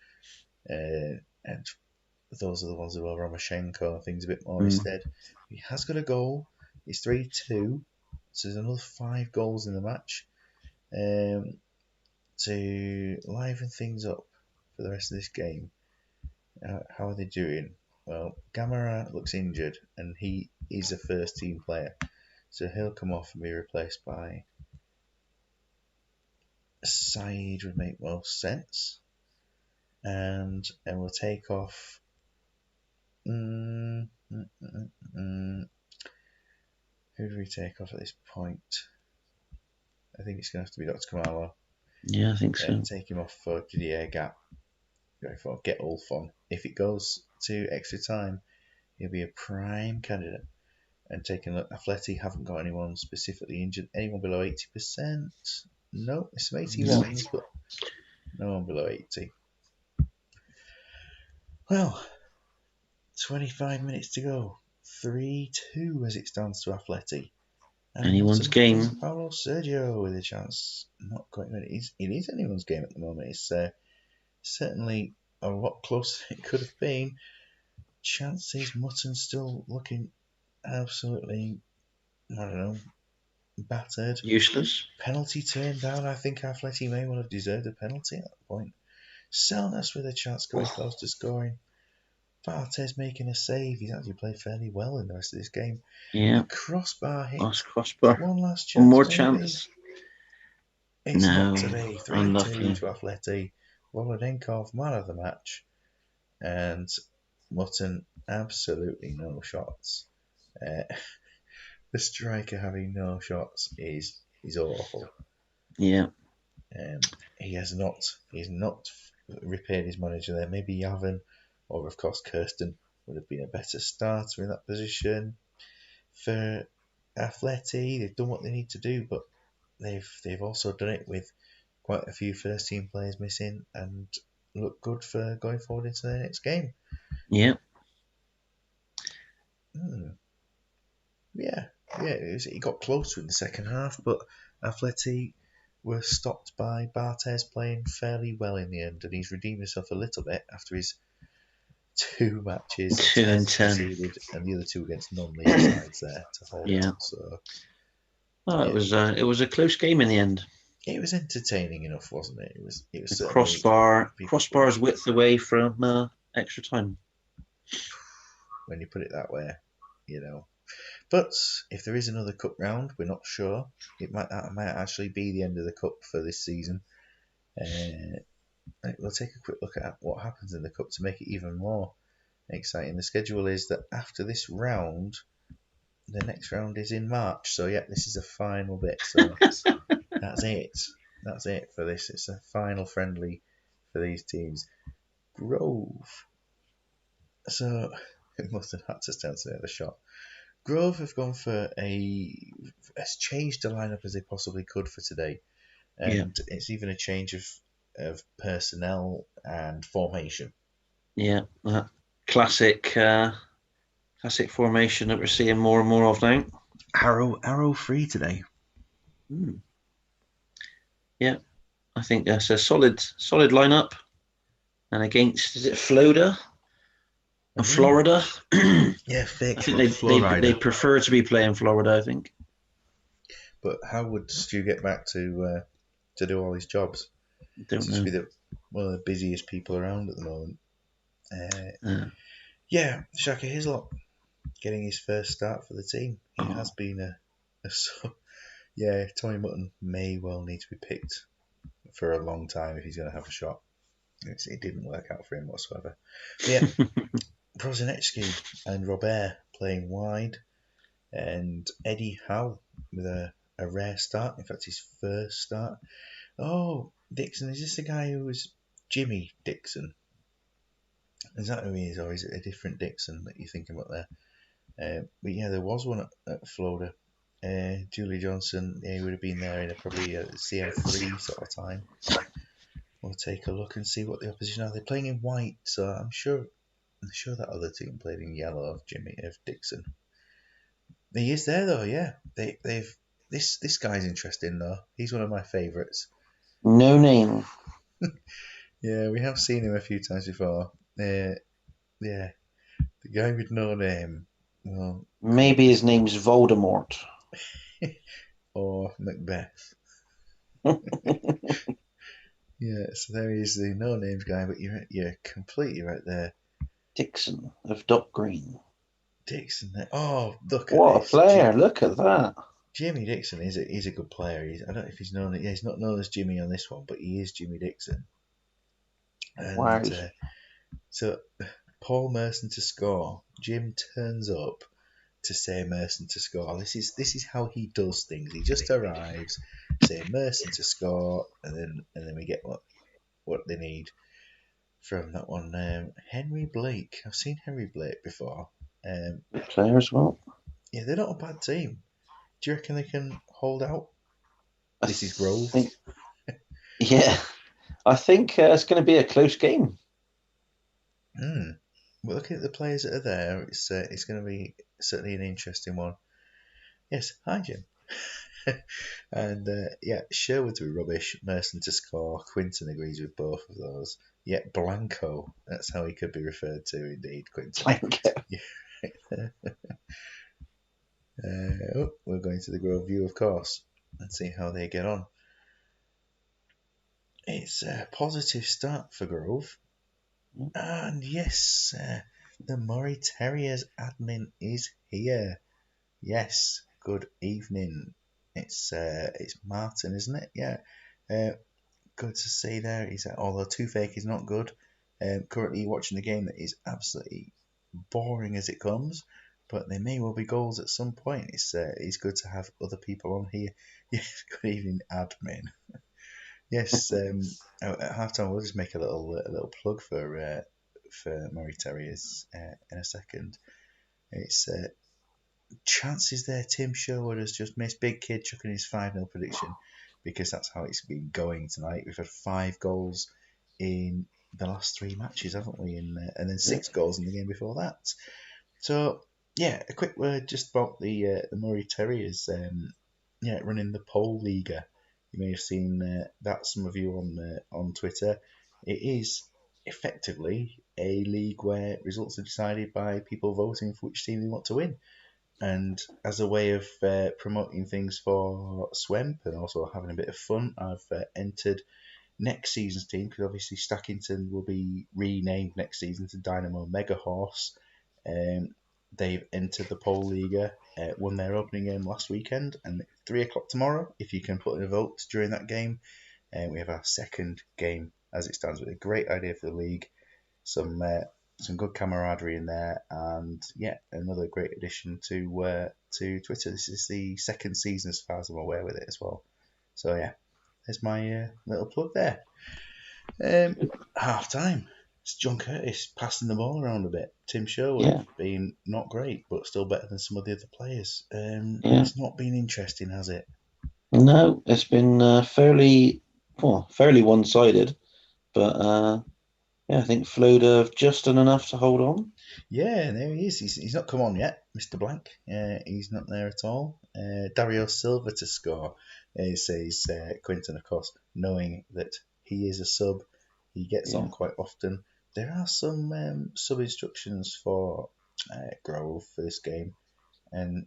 those are the ones who are Romoshenko and things a bit more Mm. instead. He has got a goal. It's 3-2. So there's another 5 goals in the match. To liven things up for the rest of this game, how are they doing? Well, Gamera looks injured, and he is a first team player, so he'll come off and be replaced by Saeed would make most sense, and we'll take off. Mm, mm, mm, mm, who do we take off at this point? I think it's going to have to be Dr. Kamala. Yeah, I think so. Take him off for Didier Gap. Go for get Ulf on. If it goes to extra time, he'll be a prime candidate. And taking a look, Atleti haven't got anyone specifically injured. Anyone below 80%? No, it's some 81s, but no one below 80. Well, 25 minutes to go. 3-2 as it stands to Atleti. And Anyone's Mutton plays game. Paulo Sergio with a chance. Not quite. It is anyone's game at the moment. It's certainly a lot closer than it could have been. Chances Mutton still looking absolutely, I don't know, battered. Useless. Penalty turned down. I think Atleti may well have deserved a penalty at that point. Selness with a chance coming close to scoring. Bartes making a save. He's actually played fairly well in the rest of this game. Yeah. A crossbar hit. Last crossbar. One last One chance, more maybe. chance. It's not No. to be. 3-2 Unlucky. to Atleti. Volodenkov, man of the match. And Mutton, absolutely no shots. Uh, the striker having no shots is awful. Yeah. He has not repaid his manager there. Maybe Yavin or of course Kirsten would have been a better starter in that position. For Atleti, they've done what they need to do, but they've also done it with quite a few first team players missing and look good for going forward into their next game. Yeah. Yeah, it got closer in the second half, but Atleti were stopped by Bartes playing fairly well in the end, and he's redeemed himself a little bit after his 2 matches, 2 10 and 10. conceded, and the other 2 against non-league sides there to hold Yeah. on. So Oh, yeah, it was a close game in the end. it was entertaining enough, wasn't it? It was The certainly crossbar's width away from extra time. when you put it that way, you know. But if there is another cup round, we're not sure. That might actually be the end of the cup for this season. We'll take a quick look at what happens in the cup to make it even more exciting. The schedule is that after this round, the next round is in March. So yeah, this is a final bit. So that's it. That's it for this. It's a final friendly for these teams. Grove. So it must have had to stand to the shot. Grove have gone for has changed the lineup as they possibly could for today, Yeah. and it's even a change of personnel and formation. Yeah. That classic formation that we're seeing more and more of now. Arrow free today. Yeah. I think that's a solid lineup. And against, is it Florida? Florida? Yeah, fake I think they prefer to be playing Florida, I think. But how would Stu get back to do all his jobs? Don't Seems to know. be one of the busiest people around at the moment. Yeah, Shaka Hislop getting his first start for the team. He has been yeah, Tommy Mutton may well need to be picked for a long time if he's going to have a shot. It didn't work out for him whatsoever. But yeah, Prozinecki and Robert playing wide, and Eddie Howe with a rare start. In fact, his first start. Oh, Dixon, is this the guy who was Jimmy Dixon? Is that who he is, or is it a different Dixon that you're thinking about there? But yeah, there was one at Florida. Julie Johnson, yeah, he would have been there in probably a CM3 sort of time. We'll take a look and see what the opposition are. They're playing in white, so I'm sure that other team played in yellow of Dixon. He is there though, yeah. They've this guy's interesting though. He's one of my favourites. No name. Yeah, we have seen him a few times before. Yeah, the guy with no name. Well, Maybe his name's Voldemort. or Macbeth. Yeah, so there he is, the no names guy, but you're completely right there. Dixon of Dock Green. Dixon. Oh, look at What a this. player! Look at that. Jimmy Dixon is a good player. I don't know if he's known. Yeah, he's not known as Jimmy on this one, but he is Jimmy Dixon. Wow. And so Paul Merson to score. Jim turns up to say Merson to score. This is how he does things. He just arrives, say Merson to score, and then we get what they need from that one. Henry Blake. I've seen Henry Blake before. Good player as well. Yeah, they're not a bad team. Do you reckon they can hold out? I This is Grove. think, yeah, I think it's going to be a close game. Hmm. But looking at the players that are there, it's going to be certainly an interesting one. Yes, hi Jim. And yeah, Sherwood to be rubbish, Merson to score. Quinton agrees with both of those. Yeah, Blanco. That's how he could be referred to, indeed, Quinton. Blanket. Yeah. Oh, we're going to the Grove View, of course, and see how they get on. It's a positive start for Grove. And yes, the Murray Terriers admin is here. Yes, good evening. It's Martin, isn't it? Yeah. Uh, Good to see there. Although two fake is not good. Currently watching the game that is absolutely boring as it comes, but there may well be goals at some point. It's good to have other people on here. Yes, good evening, admin. Yes, at halftime we'll just make a little plug for Murray Terriers in a second. It's chances there. Tim Sherwood has just missed. Big Kid chucking his 5-0 prediction because that's how it's been going tonight. We've had 5 goals in the last 3 matches, haven't we? And then 6 goals in the game before that. So yeah, a quick word just about the Murray Terriers. Yeah, running the pole Liga. You may have seen that, some of you on Twitter. It is effectively a league where results are decided by people voting for which team they want to win. And as a way of promoting things for Swemp and also having a bit of fun, I've entered next season's team because obviously Stackington will be renamed next season to Dynamo Mega Horse. They've entered the Pole Liga, won their opening game last weekend, and 3 o'clock tomorrow, if you can put in a vote during that game, we have our second game as it stands. With a great idea for the league, some some good camaraderie in there, and yeah, another great addition to Twitter. This is the second season, as far as I'm aware, with it as well. So yeah, there's my little plug there. Half time. It's John Curtis passing the ball around a bit. Tim Sherwood Yeah, being not great, but still better than some of the other players. yeah. It's not been interesting, has it? No, it's been fairly one-sided, but yeah, I think Flode have just done enough to hold on. Yeah, there he is. He's not come on yet, Mr. Blank. He's not there at all. Dario Silva to score, says Quinton, of course, knowing that he is a sub. He gets Yeah, on quite often. There are some sub instructions for Grove for this game, and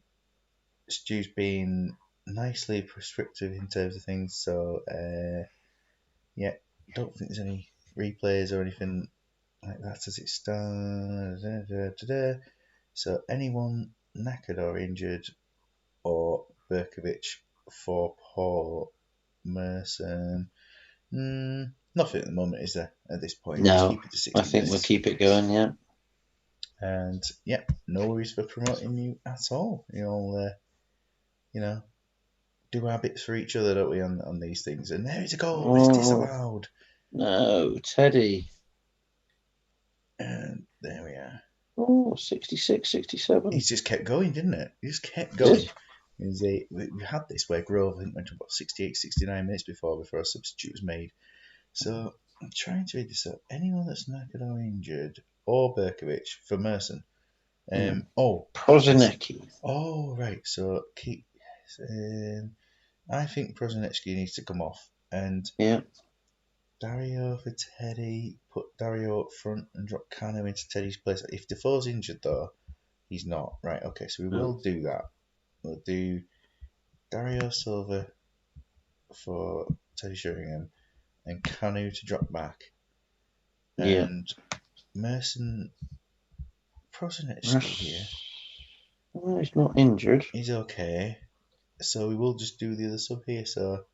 Stu's been nicely prescriptive in terms of things. So, yeah, don't think there's any replays or anything like that as it stands. So anyone knackered or injured or Berkovic for Paul Merson? Nothing at the moment, is there, at this point? Just no, keep it to I 60 think we'll minutes. keep it going. Yeah, And yeah, no worries for promoting you at all. You know, do our bits for each other, don't we, on these things? And there is a goal. It's oh disallowed. no, Teddy. And there we are. Oh, 66, 67. He's just kept going, didn't it? He just kept going. Did. We had this where Grove, I think, went to about 68, 69 minutes before a substitute was made. So I'm trying to read this up. Anyone that's knackered or injured, or Berkovic for Merson. Mm. Oh, Prozinecki. oh right. So keep. I think Prozinecki needs to come off, and Yeah, Dario for Teddy. Put Dario up front and drop Kano into Teddy's place. If Defoe's injured though, he's not. Right. Okay. So we no. will do that. We'll do Dario Silva for Teddy Sheringham and Kanu to drop back. Yeah. And Merson Prosinecki here That's, well, he's not injured. is okay. So we will just do the other sub here. So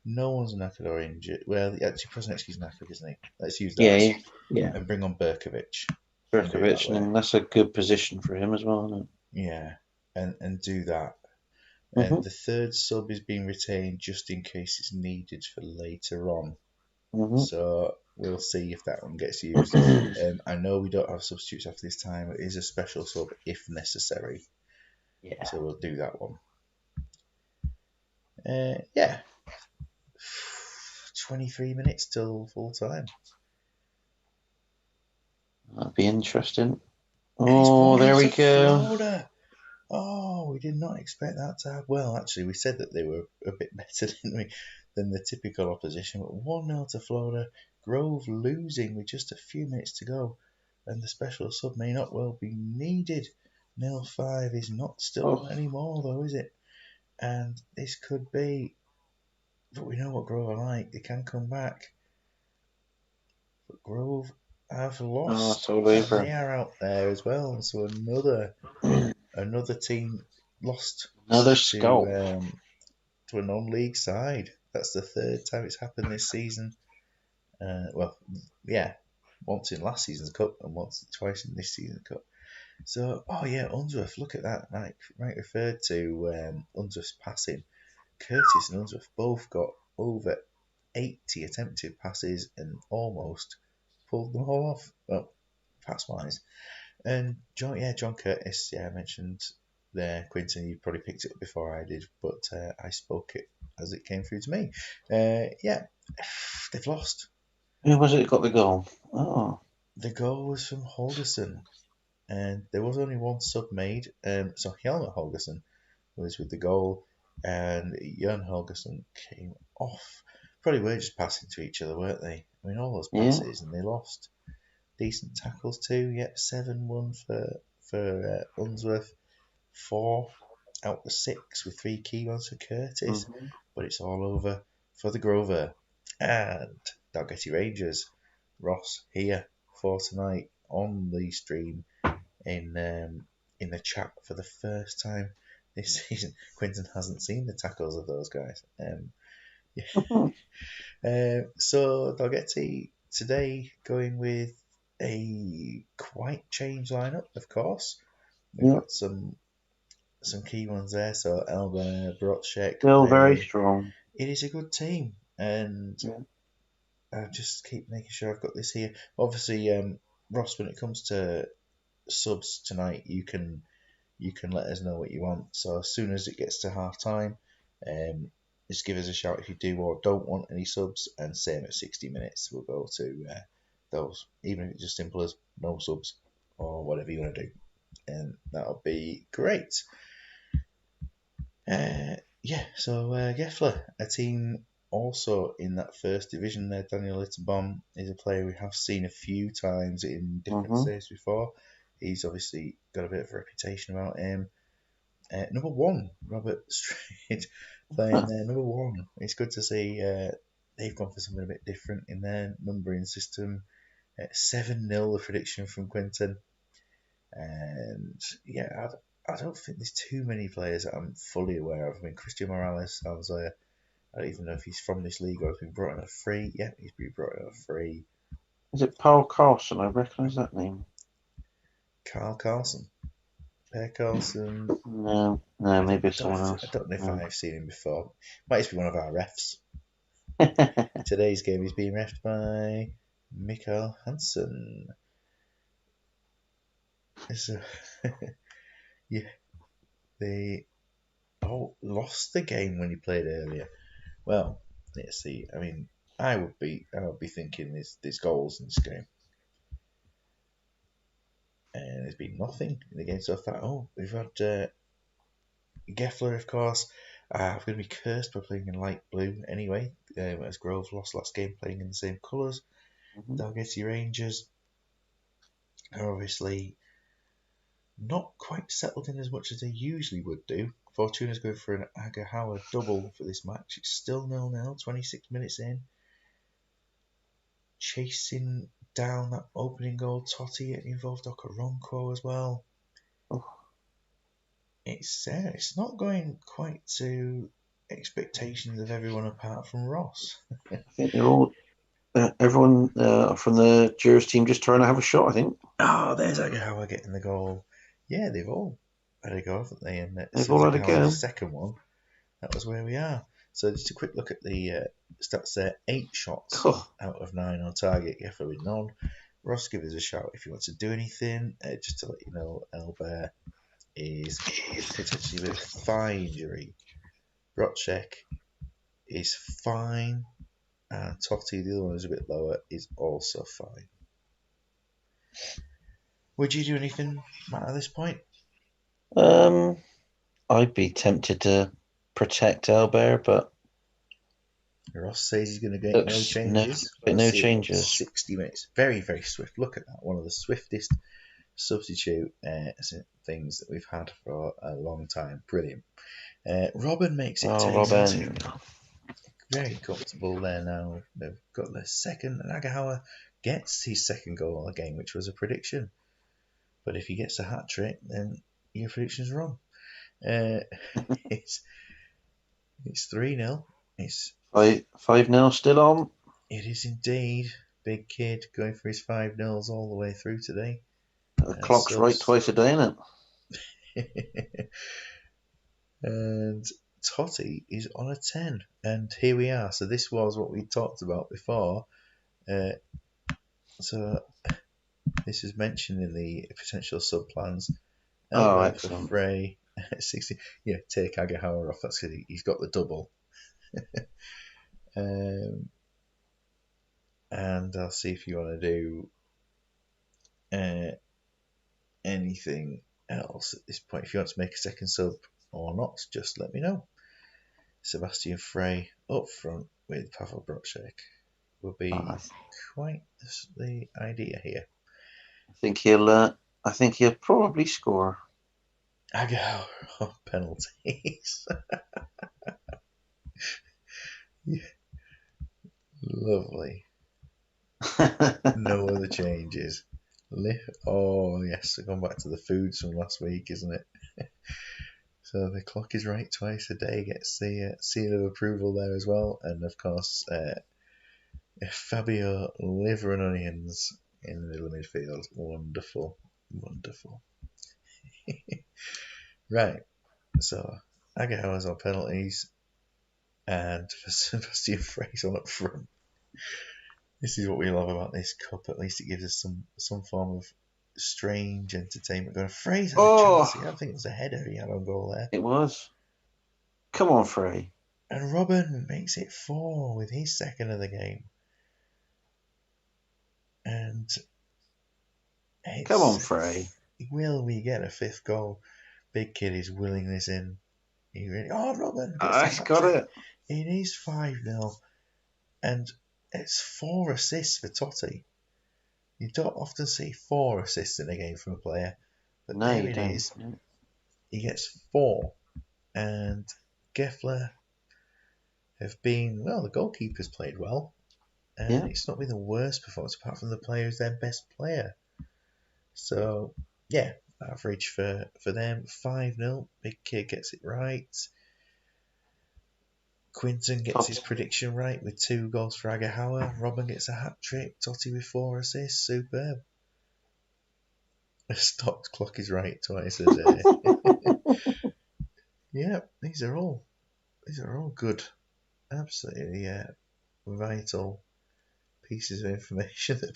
no one's knackered or injured. Well, actually, Prosinecki's knackered, isn't he? Let's use that Yeah. and bring on Berkovic and do it that Berkovic, way. and that's a good position for him as well, isn't Yeah, and do that. it? And the third sub is being retained just in case it's needed for later on. Hmm. So we'll see if that one gets used. I know we don't have substitutes after this time. It is a special sub if necessary. Yeah. So we'll do that one. Yeah, 23 minutes till full time. That'd be interesting. And it's Oh, going there we to go. Florida. Oh, we did not expect that to happen. Well, actually, we said that they were a bit better, didn't we, than the typical opposition. But 1-0 to Florida. Grove losing with just a few minutes to go. And the special sub may not well be needed. Nil 5 is still Oh, not anymore, though, is it? And this could be. But we know what Grove are like. They can come back. But Grove have oh, lost. it's all And they over. are out there as well. So another team lost Another to scalp. to a non-league side. That's the third time it's happened this season. Well, yeah, once in last season's cup and twice in this season's cup. So, oh yeah, Unsworth. Look at that. Right referred to Unsworth's passing. Curtis and Unsworth both got over 80 attempted passes and almost pulled them all off. Well, pass wise. And John Curtis. Yeah, I mentioned there, Quinton. You probably picked it up before I did, but I spoke it as it came through to me. Yeah, they've lost. Who was it that got the goal? Oh, The goal was from Holgerson, and there was only one sub made. So Hjalmar Holgerson was with the goal, and Jan Holgerson came off. Probably were just passing to each other, weren't they? I mean, all those yeah. passes, and they lost. Decent tackles too. Yep, 7-1 for Unsworth. 4 out of 6 with 3 key ones for Curtis, Mm-hmm. but it's all over for the Grover and Dalgety Rangers. Ross here for tonight on the stream in the chat for the first time this season. Quinton hasn't seen the tackles of those guys. So Dalgety today going with a quite changed lineup, of course. We've Yeah. got some key ones there. So Elba, Brotchek, Still very Berry. strong. It is a good team, and Yeah. I just keep making sure I've got this here. Obviously, Ross, when it comes to subs tonight, you can let us know what you want. So as soon as it gets to half time, um, just give us a shout if you do or don't want any subs, and same at 60 minutes, we'll go to those, even if it's just simple as no subs or whatever you want to do, and that'll be great. Yeah, so Geffler, a team also in that first division there. Daniel Litterbom is a player we have seen a few times in different Mm-hmm. saves before. He's obviously got a bit of a reputation about him. Number 1, Robert Street, playing there. Number 1. It's good to see they've gone for something a bit different in their numbering system. 7-0 the prediction from Quinton. And yeah, I don't think there's too many players that I'm fully aware of. I mean, Christian Morales sounds like, I don't even know if he's from this league or has been brought in a free. Yeah, he's been brought in a free. Is it Paul Carlson? I recognise that name. Carl Carlson. Per Carlson. No, no, maybe it's someone I else. don't know if No. I've seen him before. Might just be one of our refs. Today's game is being refed by Mikael Hansen. So, yeah, they lost the game when he played earlier. Well, let's see. I mean, I would be thinking there's goals in this game, and there's been nothing in the game so far. Oh, we've had Geffler, of course. I'm going to be cursed by playing in light blue anyway, as Grove lost last game playing in the same colours. Mhm. Dalgety Rangers are obviously not quite settled in as much as they usually would do. Fortuna's going for an Agahawa double for this match. It's still 0-0, 26 minutes in. Chasing down that opening goal, Totti. It involved Okoronkwo as well. Oh, It's not going quite to expectations of everyone apart from Ross. I think they're all everyone from the Jurors team just trying to have a shot. I think Oh, there's Agahawa getting the goal. Yeah, they've all had a go, haven't they? And as they've soon as all had a Agahawa's go. second one, that was where we are. So just a quick look at the stats there. 8 shots Oh, out of 9 on target. Geffer with none. Ross, give us a shout if you want to do anything. Just to let you know, Albert is potentially with a thigh injury. Brocek is fine, and Totti, the other one is a bit lower, is also fine. Would you do anything, Matt, at this point? Um, I'd be tempted to protect Albert, but Ross says he's going to get no looks changes. no Let's see, changes. 60 minutes. Very, very swift. Look at that. One of the swiftest substitute things that we've had for a long time. Brilliant. Robin makes it Oh, 10-2. Robin. Very comfortable there now. They've got the second. Nagahara gets his second goal of the game, which was a prediction. But if he gets a hat trick, then your prediction's wrong. Uh, it's it's 3-0. It's 5-0 still on. It is indeed. Big Kid going for his 5-0s all the way through today. The clock's right Subs. twice a day, isn't And Totti is on a 10. And here we are. So this was what we talked about before. So this is mentioned in the potential sub plans. Oh, Albert for excellent. Frey at 60. Yeah, take Agahara off. That's because he's got the double. And I'll see if you want to do anything else at this point. If you want to make a second sub or not, just let me know. Sebastian Frey up front with Pavel Brocek will be I quite the idea here. think he'll probably score. Ago penalties. Yeah, lovely. No other changes. Oh yes, going back to the foods from last week, isn't it? So the clock is right twice a day gets the seal of approval there as well, and of course Fabio liver and onions in the middle of midfield. Wonderful, wonderful. Right, so Agahara's on penalties, and Sebastian Frey's on up front. This is what we love about this cup. At least it gives us some form of strange entertainment. Going, Frey's had a chance Oh, here. I think it was a header he had on goal there. it was. Come on, Frey. And Robin makes it 4 with his second of the game. And Come on, it's Frey. will we get a fifth goal? Big Kid is willing this in. Robin gets a He's hat got trick. it. It is 5-0. And it's 4 assists for Totti. You don't often see 4 assists in a game from a player. But No, there you it don't. is. He gets 4. And Geffler have been, well, the goalkeeper's played well. And Yeah. it's not been the worst performance apart from the player who's their best player. So, yeah, average for them 5-0. Big Kid gets it right. Quinton gets his Top. prediction right with 2 goals for Agahara. Robin gets a hat trick. Totti with 4 assists. Superb. The stopped clock is right twice a day. Yeah, these are all good. Absolutely vital pieces of information that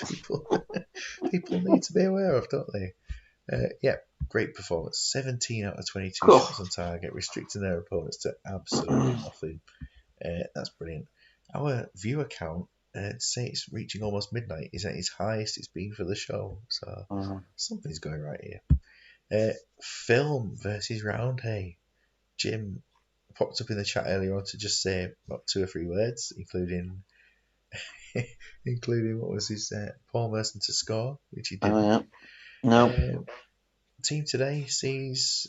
people need to be aware of, don't they? Yeah, great performance. 17 out of 22 Cool. shots on target, restricting their opponents to absolutely nothing. That's brilliant. Our viewer count, say it's reaching almost midnight, is at its highest it's been for the show. So something's going right here. Film versus round. Hey, Jim popped up in the chat earlier on to just say about 2 or 3 words, including what was his Paul Merson to score, which he Oh, didn't. yeah. No. Team today sees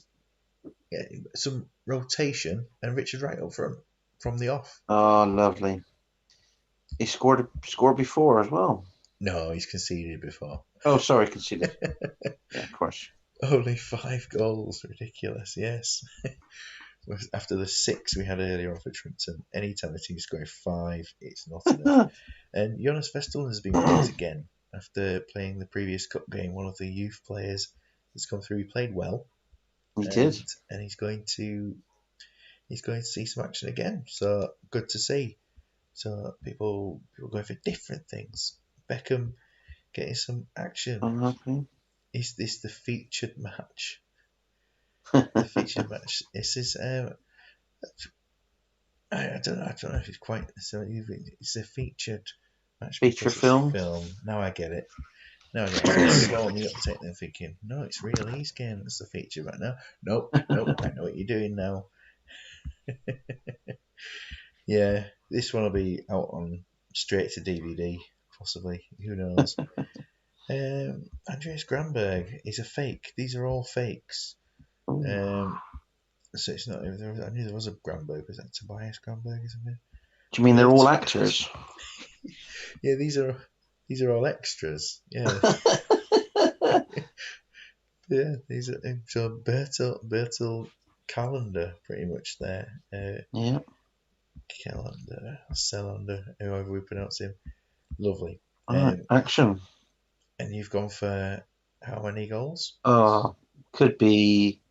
some rotation and Richard Wright up front from the off. Oh, lovely. He scored before as well. No, he's conceded before. Oh, sorry, conceded. Yeah, of course. Only 5 goals, ridiculous. Yes. After the 6 we had earlier on for Trenton, anytime the team's scoring 5, it's not enough. And Jonas Vestal has been picked again after playing the previous cup game. One of the youth players has come through. He played well, He did. and he's going to see some action again. So good to see. So people going for different things. Beckham getting some action. Unhappy. Is this the featured match? The featured match. This is I don't know if it's quite so. It's a featured match Feature because it's film. film. Now I get it. Now I get it. I was a bit slow on the uptake then, thinking, no, it's real East game that's the feature right now. Nope, nope. I know what you're doing now. Yeah, this one will be out on straight to DVD, possibly. Who knows? Andreas Granberg is a fake. These are all fakes. Ooh. So it's not. I knew there was a Granberg. Was that Tobias Granberg? Isn't it? Do you mean But they're all that's, actors? yeah, these are all extras. Yeah, yeah. These are so Bertel calendar pretty much there. Yeah. Calendar, Celander, however we pronounce him. Lovely. All right. Um, Action. and you've gone for how many goals? Oh, could be.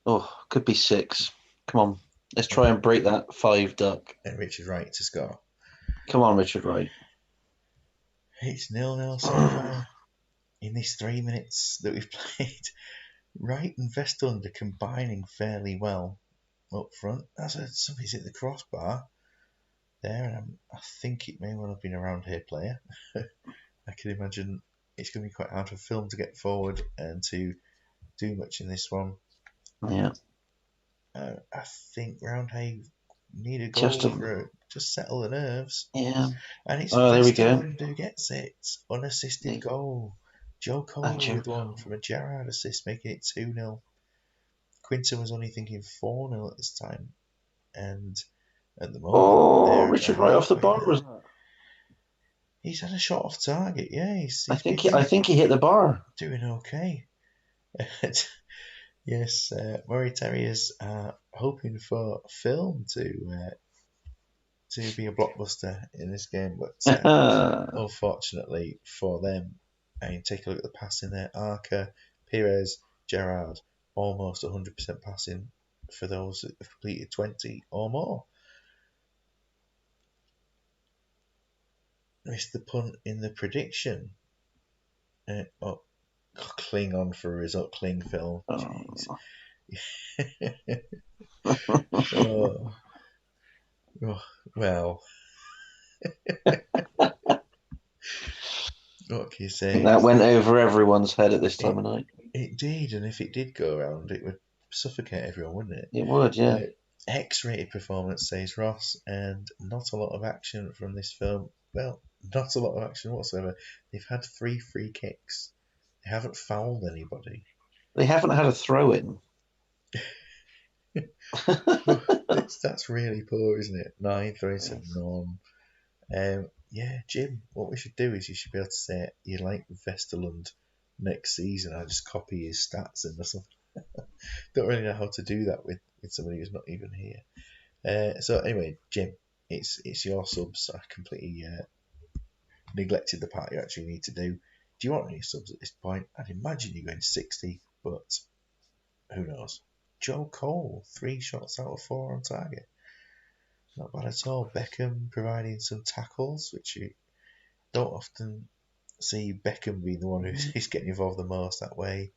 Oh, could be six. Come on. Let's try and break that five duck. And Richard Wright to score. Come on, Richard Wright. It's 0-0 so far in these 3 minutes that we've played. Wright and Vestlund are combining fairly well up front. Somebody's hit the crossbar there, and I think it may well have been a round here player. I can imagine it's going to be quite hard for Film to get forward and to do much in this one. Yeah. I think Roundhay need a Just goal a. for just settle the nerves. Yeah. And it's Oh, there we go. Vesterland who gets it. Unassisted The goal. Joe Cole Andrew. with one from a Gerrard assist, making it 2-0. Quinton was only thinking 4-0 at this time. And at the moment, Oh, they're at the Richard Wright off the halfway bar line. was that? He's had a shot off target. Yeah, he's been I think he hit the bar. doing okay. Yes, Murray Terriers are hoping for Film to be a blockbuster in this game, but unfortunately for them, I mean, take a look at the passing there. Arca, Perez, Gerrard, almost 100% passing for those that have completed 20 or more. Missed the punt in the prediction. Oh, cling on for a result. Cling, Phil. Jeez. Oh. Oh, oh, well, what can you I think say? that went over everyone's head at this time It, of night. it did, and if it did go around, it would suffocate everyone, wouldn't it? It would, yeah. X-rated performance, says Ross, and not a lot of action from this film. Well, not a lot of action whatsoever. They've had 3 free kicks. They haven't fouled anybody. They haven't had a throw in. That's really poor, isn't it? 9 throws and none. Yeah, Jim, what we should do is you should be able to say you like Vesterlund next season. I just copy his stats in or something. Don't really know how to do that with somebody who's not even here. So anyway, Jim, it's your subs. I completely neglected the part you actually need to do. Do you want any subs at this point? I'd imagine you're going 60, but who knows? Joe Cole, 3 shots out of 4 on target. Not bad at all. Beckham providing some tackles, which you don't often see Beckham being the one who's getting involved the most that way.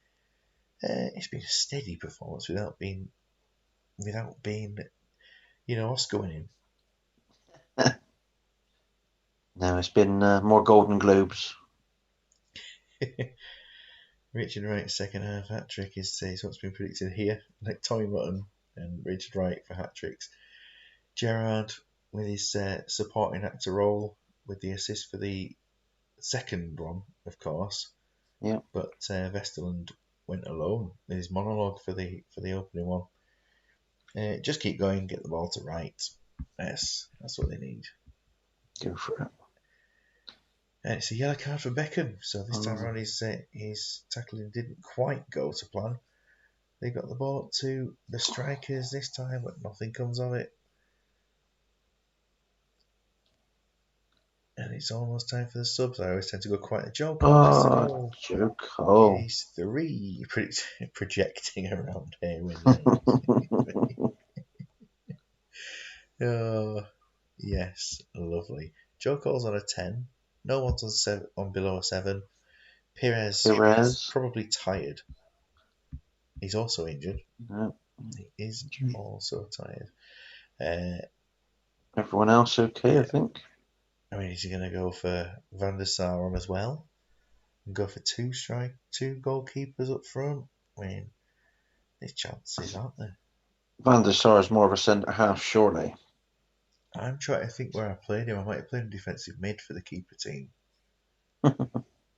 It's been a steady performance without being Oscar winning. No, it's been more Golden Globes. Richard Wright's second half hat trick is what's been predicted here. Like Tommy Mutton and Richard Wright for hat tricks. Gerrard with his supporting actor role with the assist for the second one, of course. Yeah. But Vesterland went alone with his monologue for the opening one. Just keep going, get the ball to Wright. Yes, that's what they need. Go for it. And it's a yellow card for Beckham. So this time Oh. around, his tackling didn't quite go to plan. They got the ball up to the strikers this time, but nothing comes of it. And it's almost time for the subs. I always tend to go quite a Joe Cole gets the Oh, goal. Joe It Cole. is 3 projecting around here when they're oh, yes, lovely. Joe Cole's on a 10. No one's on below a 7. Perez is Perez. probably tired. He's also injured. No. He is also tired. Uh, Everyone else okay, I yeah, think. I mean, is he going to go for Van der Sar on as well? And go for two goalkeepers up front? I mean, there's chances, aren't there? Van der Sar is more of a centre half, surely. I'm trying to think where I played him. I might have played him defensive mid for the keeper team.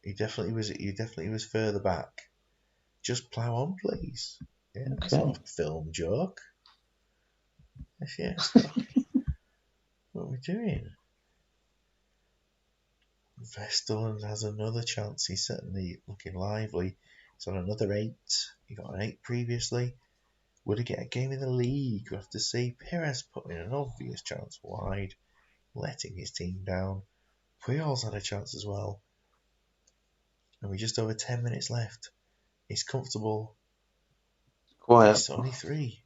He definitely was. He definitely was further back. Just plough on, please. Yeah, that's Okay. not a film joke. Yes, what are we doing? Vesterland has another chance. He's certainly looking lively. He's on another 8. He got an 8 previously. Would he get a game in the league? We'll have to see. Perez put in an obvious chance wide, letting his team down. Puyol's had a chance as well. And we're just over 10 minutes left. He's comfortable. Quiet. It's only 3.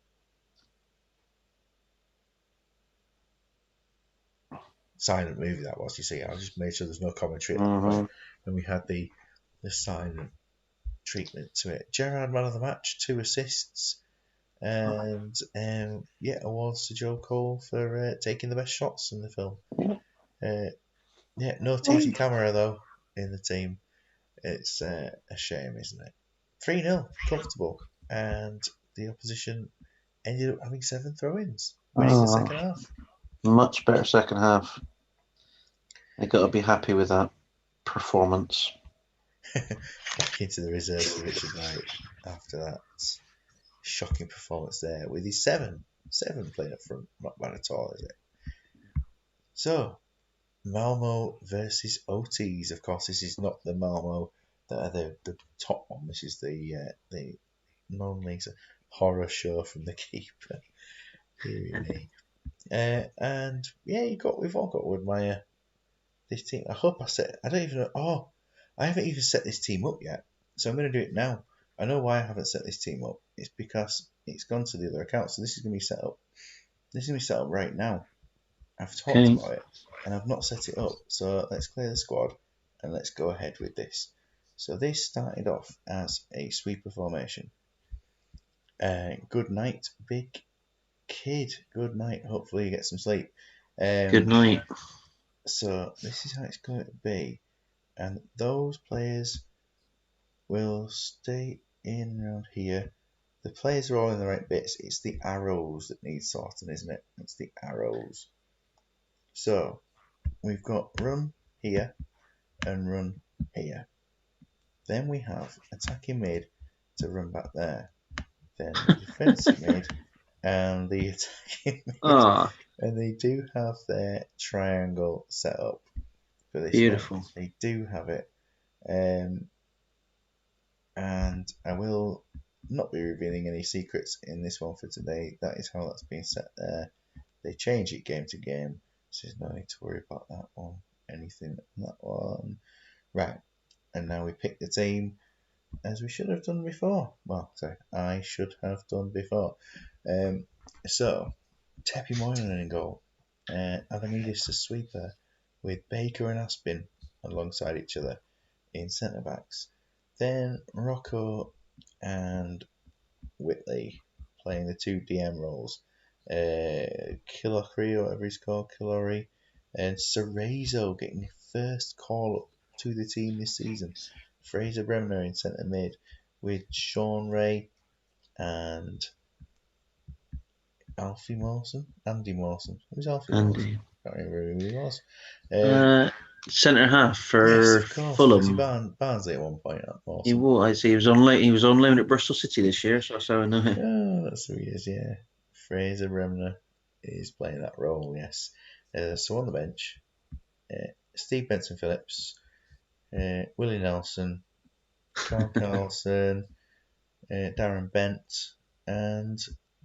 Silent movie that was, you see. I just made sure there's no commentary at that point. And we had the silent treatment to it. Gerrard, man of the match, 2 assists. And awards to Joe Cole for taking the best shots in the film. No TT camera though in the team. It's a shame, isn't it? 3-0, comfortable, and the opposition ended up having 7 throw-ins, winning the second half. Much better second half. They got to be happy with that performance. Back into the reserves for Richard Wright after that shocking performance there with his 7 playing up front. Not bad at all, is it? So, Malmo versus OTs. Of course, this is not the Malmo that are the top one. This is the non-league horror show from the keeper. And yeah, we've all got to admire this team. I hope I don't even know. Oh, I haven't even set this team up yet, so I'm going to do it now. I know why I haven't set this team up. It's because it's gone to the other account, so this is going to be set up. This is going to be set up right now. I've talked Okay. about it, and I've not set it up. So let's clear the squad, and let's go ahead with this. So this started off as a sweeper formation. Good night, big kid. Good night. Hopefully you get some sleep. Good night. So this is how it's going to be, and those players will stay in around here. The players are all in the right bits. It's the arrows that need sorting, isn't it? It's the arrows. So we've got run here and run here. Then we have attacking mid to run back there. Then the defensive mid and the attacking mid. And they do have their triangle set up for this Beautiful. one. They do have it. And I will not be revealing any secrets in this one for today. That is how that's been set there. They change it game to game, so there's no need to worry about that one. Anything on that one. Right, and now we pick the team as we should have done before. Well, sorry, I should have done before. So, Tepi Moynihan in goal. Adamidis the sweeper with Baker and Aspin alongside each other in centre backs. Then Rocco and Whitley playing the 2 DM roles. Killochry, or whatever he's called, Killori, and Cerezo getting the first call up to the team this season. Fraser Bremner in centre mid with Sean Ray and Alfie Mawson. Andy Mawson. Who's Alfie Mawson? Can't remember who he was. Centre half Yes, for of course. Was he Fulham. Barnsley at one point? He Mawson. was. He was on loan. He was on loan at Bristol City this year, so that's how I know him. Oh, that's who he is. Yeah, Fraser Bremner is playing that role. Yes. So on the bench, Steve Benson Phillips, Willie Nelson, Carl Carlson, Darren Bent, and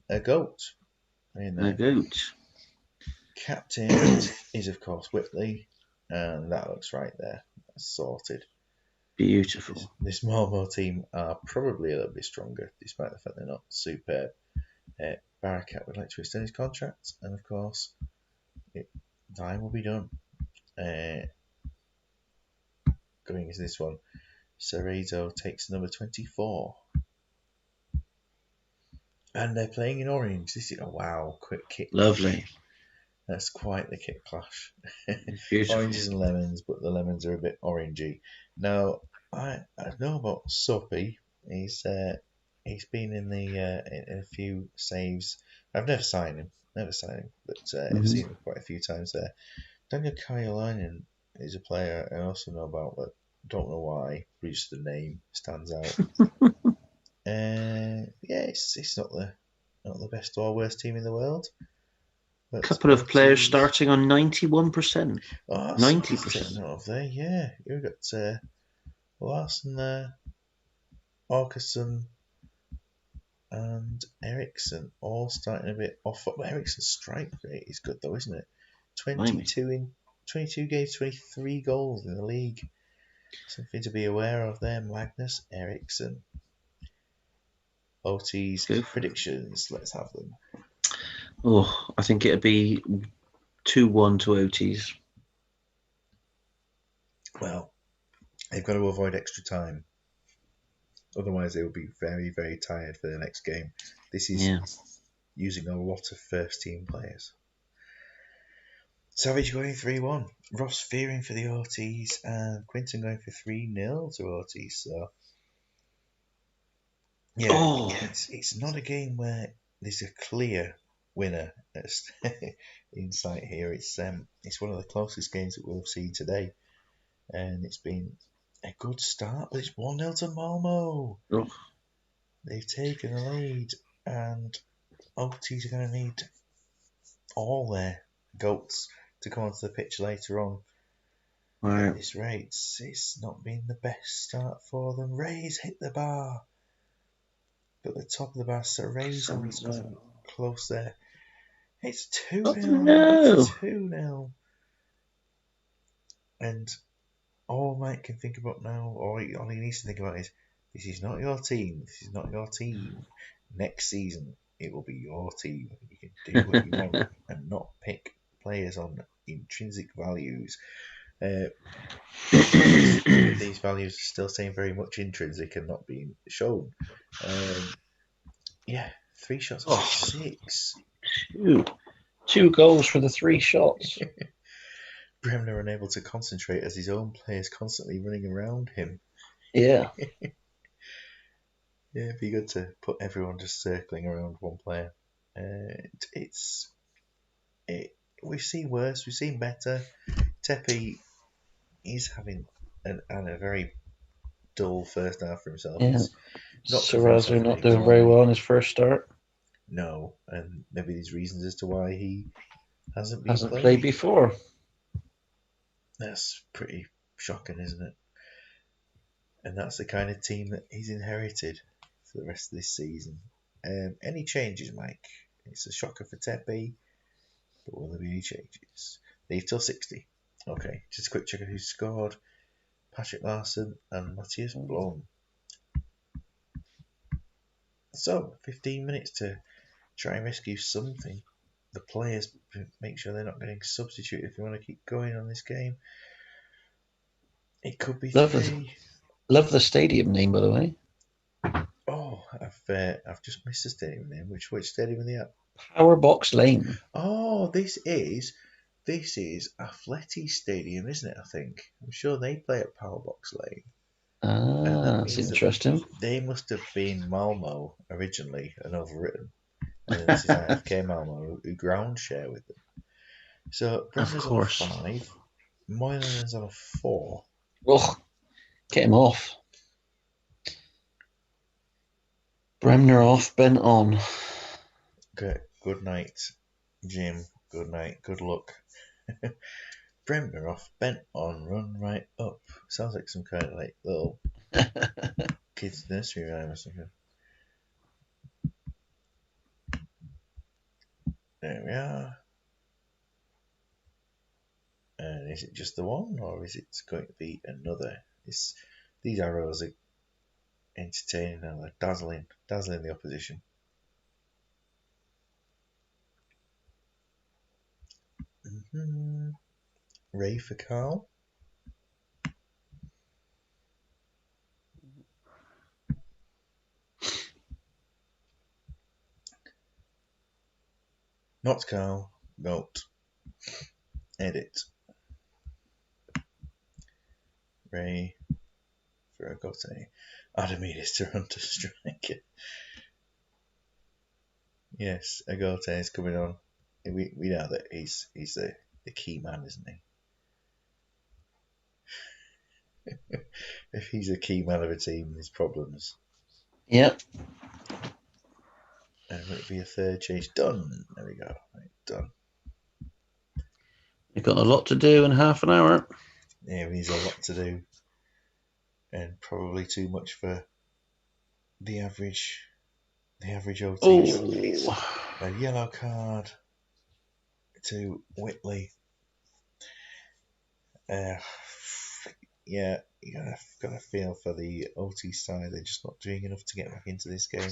a goat. A goat. Captain is of course Whitley, and that looks right there. That's sorted. Beautiful. This Malmo team are probably a little bit stronger, despite the fact they're not superb. Barakat would like to extend his contract, and of course, time will be done. Going into this one, Cerezo takes number 24. And they're playing in orange. This is, oh, wow, quick kit clash. Lovely. That's quite the kit clash. Beautiful. Oranges and lemons, but the lemons are a bit orangey. Now, I know about Soppy. He's been in the in a few saves. I've never signed him, but I've Hmm. seen him quite a few times there. Daniel Kyolainen is a player I also know about, but don't know why. Just the name stands out. Yeah, it's not the best or worst team in the world, but Couple of players OTs. starting on 91%. Oh, that's something to take 90%. note of there. Yeah, you've got Larson there, Orkerson, and Ericsson all starting a bit off. Ericsson's strike rate is good though, isn't it? Blimey. 22 games, 23 goals in the league. Something to be aware of there. Magnus Ericsson. OT's Go for it. predictions. Let's have them. Oh, I think it'd be 2-1 to OTs. Well, they've got to avoid extra time. Otherwise, they will be very, very tired for the next game. This is Yeah. using a lot of first team players. Savage going 3-1. Ross fearing for the OTs, and Quinton going for 3-0 to OTs. So, yeah, Oh, it's not a game where there's a clear winner in sight here. It's one of the closest games that we'll see today, and it's been a good start, but it's 1-0 to Malmo. oh. They've taken the lead, and OTs are going to need all their goats to come onto the pitch later on. At Right. this rate, it's not been the best start for them. Ray's hit the bar, but the top of the bar, so Ray's got them close there. It's 2 Oh 0. no. It's 2 0. And all Mike can think about now, or all he needs to think about is this is not your team. This is not your team. Next season, it will be your team. You can do what you want and not pick players on intrinsic values. These values are still staying very much intrinsic and not being shown. Yeah, 3 shots to Oh, 6. two goals for the 3 shots. Bremner unable to concentrate as his own players constantly running around him. Yeah. Yeah, it'd be good to put everyone just circling around one player. It's it. We've seen worse. We've seen better. Tepe is having a very dull first half for himself. Yeah. He's not covering Sarazu himself not very doing very well. well in his first start. No, and maybe there's reasons as to why he hasn't been Hasn't played playing. before. That's pretty shocking, isn't it? And that's the kind of team that he's inherited for the rest of this season. Any changes, Mike? It's a shocker for Tepe, but will there be any changes? Leave till 60. Okay, just a quick check of who scored. Patrick Larson and Matthias Blom. So, 15 minutes to try and rescue something. The players make sure they're not getting substituted if they want to keep going on this game. It could be Love the 3. love the stadium name, by the way. Oh, I've just missed the stadium name. Which stadium are they at? Powerbox Lane. Oh, this is Athletic Stadium, isn't it? I think I'm sure they play at Powerbox Lane, and Ah, that that's means that interesting. they must have been Malmo originally and overwritten, and then this is IFK Malmo who ground share with them. So Of Bremner's on a course. 5, Moylanen's on a 4. Ugh, get him off. Bremner off, bent on. Good night, Jim. Good night. Good luck. Bremner off, bent on, run right up. Sounds like some kind of like little kids' nursery rhyme or something. There we are. And is it just the one, or is it going to be another? These arrows are entertaining and they're dazzling the opposition. Ray for Carl. Not Carl. Note. Edit. Ray Ferragotti. Adamides to run to striker. Yes, Agote is coming on. We know that he's the key man, isn't he? If he's a key man of a team, there's problems. Yep. And will it be a third chase? Done. There we go. Right, done. You've got a lot to do in half an hour. Yeah, he's a lot to do, and probably too much for the average OT. Oh, A yellow card to Whitley. Yeah, you gotta feel for the OT side. They're just not doing enough to get back into this game.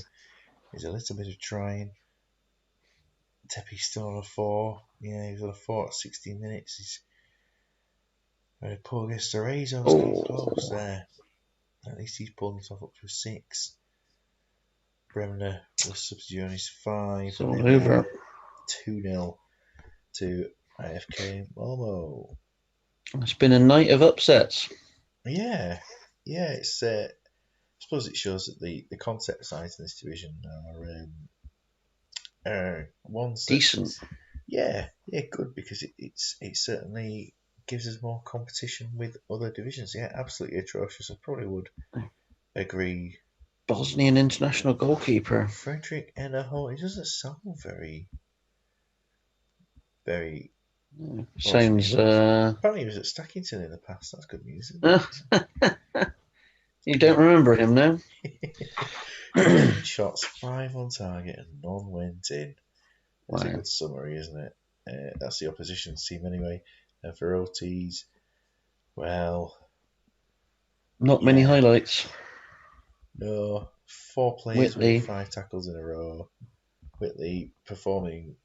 There's a little bit of trying. Tepe's still on a 4. Yeah, he was on a 4 at 16 minutes. He's very poor against Cerezo's getting close there. At least he's pulling himself up to a 6. Bremner was substitute on his 5. it's And all then over. 2-0 to IFK Malmo. It's been a night of upsets. Yeah, it's. I suppose it shows that the concept sides in this division are ones that, Decent. yeah, good, because it certainly gives us more competition with other divisions. Yeah, absolutely atrocious. I probably would agree. Bosnian international goalkeeper. Frederick Enaho, he doesn't sound very, very Sounds. Apparently he was at Stackington in the past. That's good news, isn't it? You don't remember him now? 11 shots, 5 on target, and none went in. That's a Wow. good summary, isn't it? That's the opposition's team anyway. And for OTs, well, Not many yeah, highlights. no. 4 players with Whitley. 5 tackles in a row. Whitley performing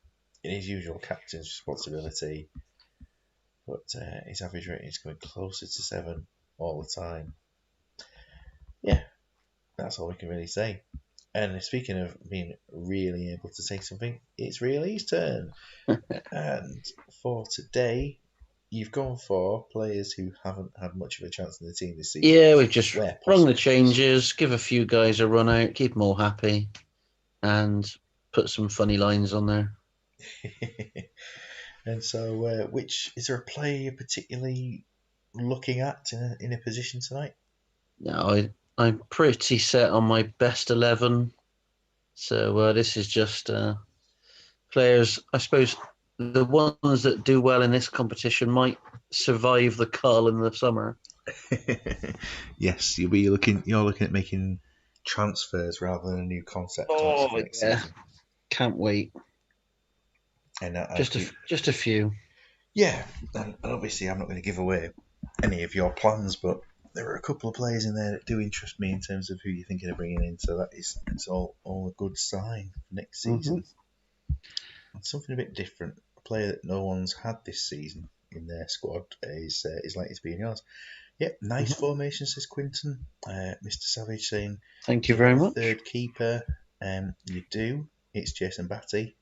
in his usual captain's responsibility, but his average rating is going closer to 7 all the time. Yeah, that's all we can really say. And speaking of being really able to say something, it's Really's turn. And for today, you've gone for players who haven't had much of a chance in the team this season. Yeah, we've just Where rung the possible. changes, give a few guys a run out, keep them all happy, and put some funny lines on there. And so, which is there a player you're particularly looking at in a position tonight? No, I'm pretty set on my best 11. So this is just players. I suppose the ones that do well in this competition might survive the cull in the summer. Yes, you're looking at making transfers rather than a new concept Oh for next yeah, season. can't wait. And Just a few. yeah, and obviously I'm not going to give away any of your plans, but there are a couple of players in there that do interest me in terms of who you're thinking of bringing in. So it's all a good sign for next season. And something a bit different, a player that no one's had this season in their squad is likely to be in yours. Yep, nice formation, says Quinton. Mr. Savage saying, Thank do you you have very a much. third keeper? You do. It's Jason Batty.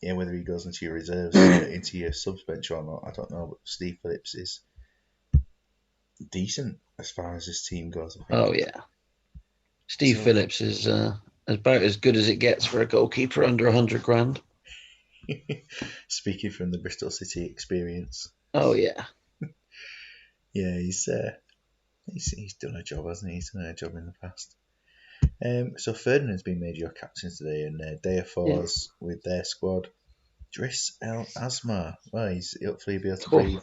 Yeah, whether he goes into your reserves, into your subs bench or not, I don't know. But Steve Phillips is decent as far as his team goes, I think. Oh yeah, Steve So, Phillips is about as good as it gets for a goalkeeper under 100 grand. speaking from the Bristol City experience, Oh yeah. yeah, he's done a job, hasn't he? He's done a job in the past. So Ferdinand's been made your captain today, and Deafors with their squad. Driss El Asma. Well, hopefully he'll be able to breathe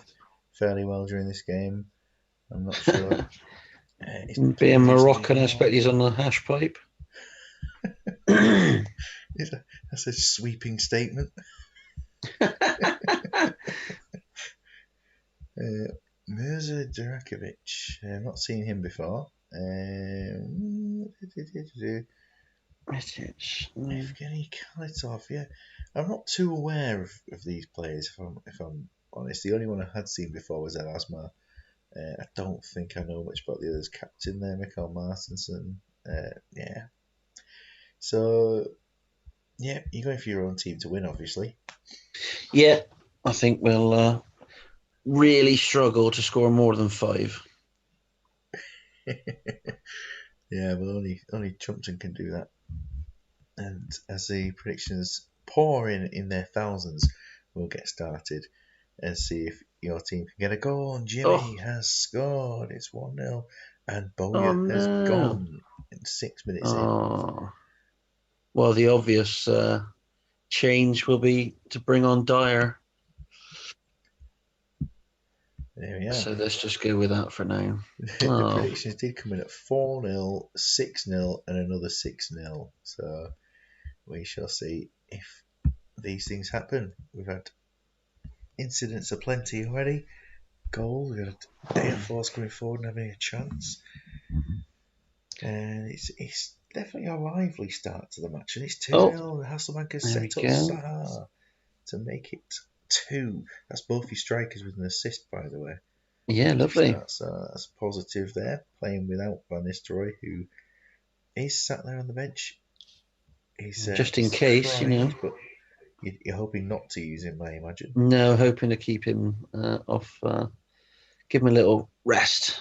fairly well during this game. I'm not sure. Being Moroccan, I expect he's on the hash pipe. That's a sweeping statement. Mirza Durakovic. I've not seen him before. Evgeny Kalitov. Yeah, I'm not too aware of these players. If I'm honest, the only one I had seen before was El Asma. I don't think I know much about the others. Captain there, Mikael Martinson. Yeah. So Yeah, you're going for your own team to win, obviously. Yeah, I think we'll really struggle to score more than 5. Yeah, well, only Chumpton can do that. And as the predictions pour in their thousands, we'll get started and see if your team can get a goal. And Oh, Jimmy has scored. It's 1-0. And oh Bowyer has no. gone in 6 minutes in. Oh, well, the obvious change will be to bring on Dyer. There we are. So let's just go with that for now. The Oh, predictions did come in at 4-0, 6-0, and another 6-0. So we shall see if these things happen. We've had incidents aplenty already. Goals, we've got Air Force going forward and having a chance. And it's definitely a lively start to the match. And it's 2 oh, 0. Hasselbank has there we set up go. Saha to make it 2. That's both your strikers with an assist, by the way, Yeah, as we lovely. start. So that's positive there. Playing without Van Nistelrooy, who is sat there on the bench. Just in He's case, tried, but you're hoping not to use him, I imagine. No, hoping to keep him off, give him a little rest.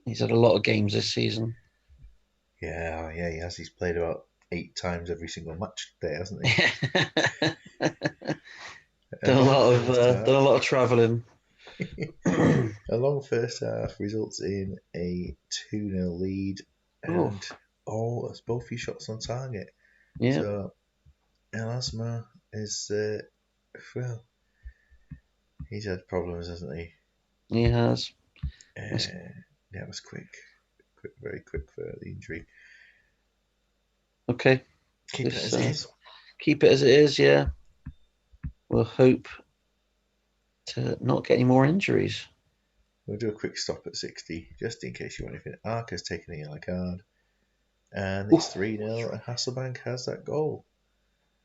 He's had a lot of games this season. Yeah, he has. He's played about 8 times every single match today, hasn't he? A long first Done half. a lot of travelling. A long first half results in a 2-0 lead, Oh, and it's both your shots on target. yeah, So Elasma is, well, he's had problems, hasn't he? he has. Let's That was quick, very quick for the injury. Okay, Keep it let's as it is. keep it as it is. Yeah, we'll hope to not get any more injuries. We'll do a quick stop at 60, just in case you want anything. Arca's taken a yellow card, and Ooh, it's 3-0, and Hasselbank has that goal.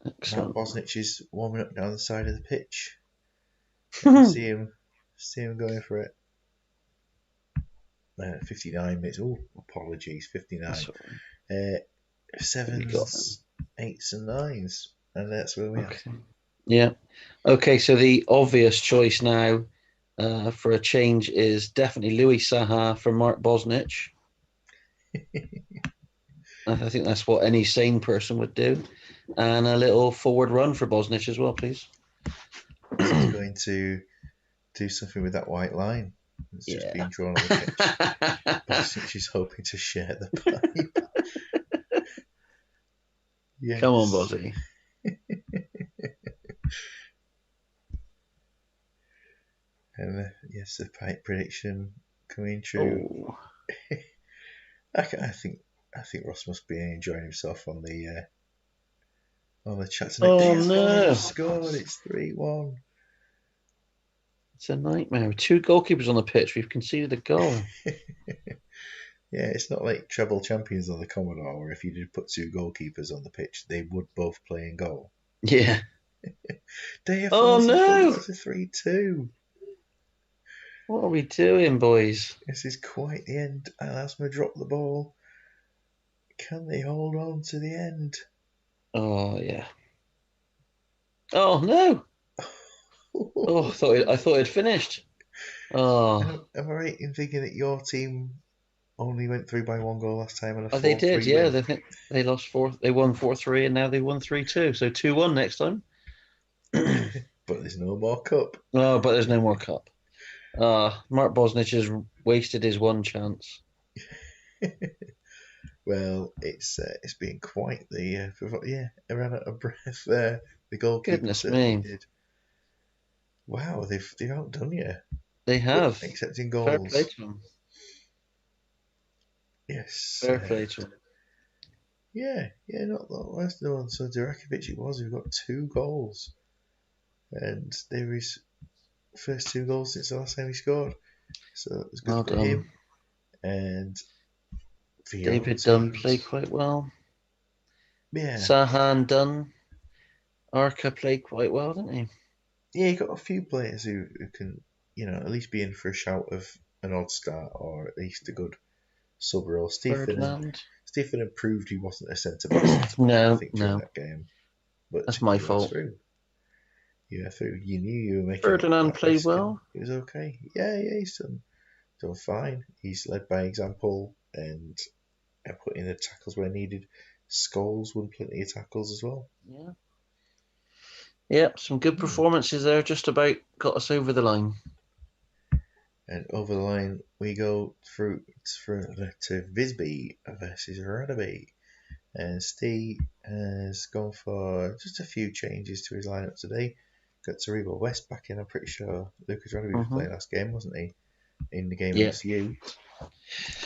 Mark excellent. Bosnich is warming up down the side of the pitch. I can see him going for it. 59 minutes. Oh, apologies, 59. That's what we got. Sevens, eights, and nines, and that's where we are. Okay. Yeah. Okay. So the obvious choice now for a change is definitely Louis Saha for Mark Bosnich. I think that's what any sane person would do. And a little forward run for Bosnich as well, please. Is he going to do something with that white line that's just Yeah. been drawn on the pitch? Bosnich is hoping to share the pipe. Come on, Yes. Bozzy. And yes, the pipe prediction coming true. Oh. I think Ross must be enjoying himself on the chat tonight. Oh Air Force no. have scored. It's 3-1. It's a nightmare. 2 goalkeepers on the pitch. We've conceded a goal. Yeah, it's not like treble champions on the Commodore, where if you did put 2 goalkeepers on the pitch, they would both play in goal. Yeah. Air Oh Force have done no. that to 3-2. What are we doing, boys? This is quite the end. Alasma dropped the ball. Can they hold on to the end? Oh yeah. Oh no. Oh, I thought it'd finished. Oh, Am I right in thinking that your team only went through by 1 goal last time and a they did. 4-3 Yeah, win? they think they lost 4. They won 4-3, and now they won 3-2. So 2-1 next time. But there's no more cup. Oh, but there's no more cup. Mark Bosnich has wasted his one chance. Well, it's been quite the I ran out of breath there. The goalkeeper Goodness certainly me, did. Wow, they've outdone you, they have. accepting Fair play goals. to them. Yes, Fair play to them. yeah, not that last one. So Durakovic it was who got 2 goals, and they were his first 2 goals since the last time he scored. So it was good Well for him. done. And for your own David Dunn played teams, quite well. yeah, Sahan Dunn. Arca played quite well, didn't he? yeah, you got a few players who can, at least be in for a shout of an odd start or at least a good sub role. Ferdinand. Stephen had proved he wasn't a centre back, No, I think, during no. that game. but That's my you are fault. through. You are through. You knew you were making Ferdinand that played risk, and well. it was okay. Yeah, he's done fine. He's led by example and put in the tackles where needed. Scholes won plenty of tackles as well. Yeah. Yeah, some good Hmm. performances there. Just about got us over the line. And over the line we go through to Visby versus Rugby. And Steve has gone for just a few changes to his lineup today. Got Taribo West back in. I'm pretty sure Lucas Rugby was Hmm. playing last game, wasn't he? In the game Yeah. against you.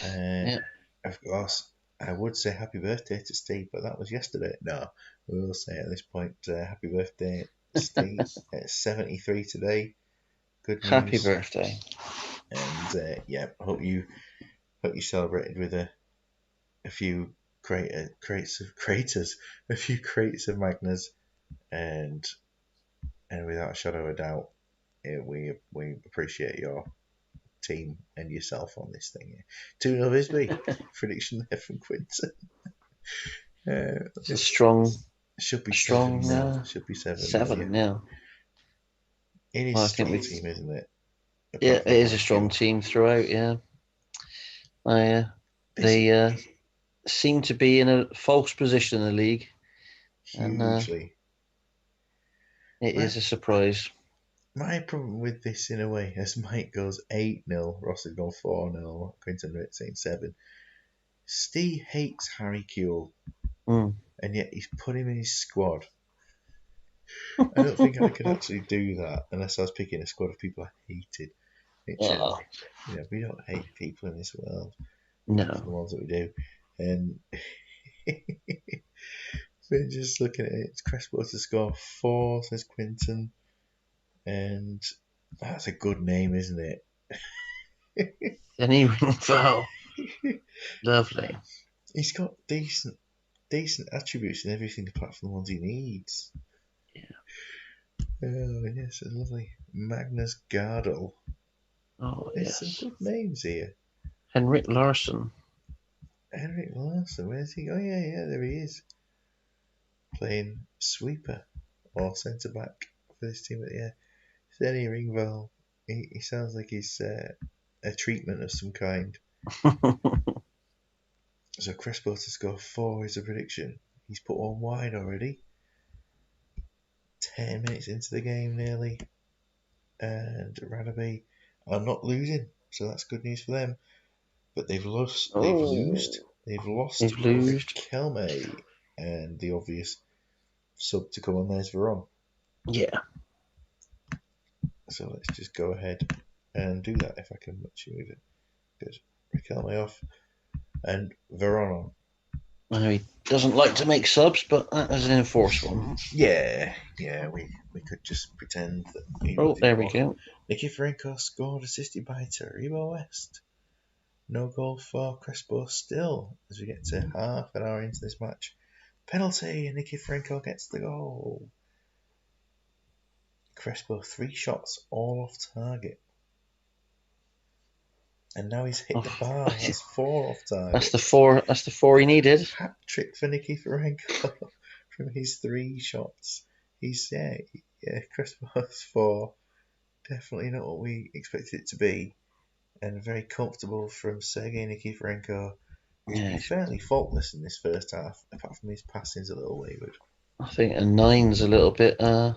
And Yeah. of course, I would say happy birthday to Steve, but that was yesterday. No, we will say at this point, happy birthday, Steve, at 73 today. Good Happy news. birthday. And yeah, hope you celebrated with a few craters, a few crates of Magners, and without a shadow of a doubt, we appreciate your team and yourself on this thing. 2-0 Visby. Prediction there from Quinton. It's a This should be strong 7-0. Should be 7-0, yeah. seven now. It is Well, a I think strong we. team, isn't it? Yeah, Apart it from is a strong Brunskill. team throughout. Yeah, they Busy. seem to be in a false position in the league, and Hugely. it My, is a surprise. my problem with this, in a way, as Mike goes 8-0, Ross has gone 4-0, Quinton Ritz saying 7. Steve hates Harry Kewell, Mm. and yet he's put him in his squad. I don't think I could actually do that unless I was picking a squad of people I hated. Which, Oh, we don't hate people in this world, apart from no. the ones that we do. And we're just looking at it. It's Cresswell to score 4, says Quinton. And that's a good name, isn't it? Any foul. Lovely. He's got decent attributes in everything apart from the ones he needs. Yeah. Oh, yes, it's lovely. Magnus Gardel. Oh, There's some yes. good names here. Henrik Larsson. Henrik Larsson, where's he? Oh, yeah, there he is. Playing sweeper or centre back for this team. But yeah, Denny Ringvall. He sounds like he's a treatment of some kind. So Crespo to score 4 is a prediction. He's put one wide already. 10 minutes into the game nearly. And Radaby are not losing, so that's good news for them. But they've lost. They've lost. Oh, They've lost they've lost. Riquelme, and the obvious sub to come on there is Veron. Yeah. So let's just go ahead and do that if I can much move it. Good. Riquelme off and Veron on. Now he doesn't like to make subs, but that is an enforced one. Yeah, we could just pretend that he Oh, didn't there we want. go. Nikiforenko scored, assisted by Taribo West. No goal for Crespo still as we get to half an hour into this match. Penalty, and Nikiforenko gets the goal. Crespo 3 shots, all off target. And now he's hit the bar. That's 4 off That's target. the four. That's the four he needed. Hat trick for Nikiforenko from his 3 shots. He's Crespo's 4. Definitely not what we expected it to be. And very comfortable from Sergei Nikiforenko, who's been Yeah, fairly faultless in this first half, apart from his passing's a little wayward. I think a nine's a little bit. So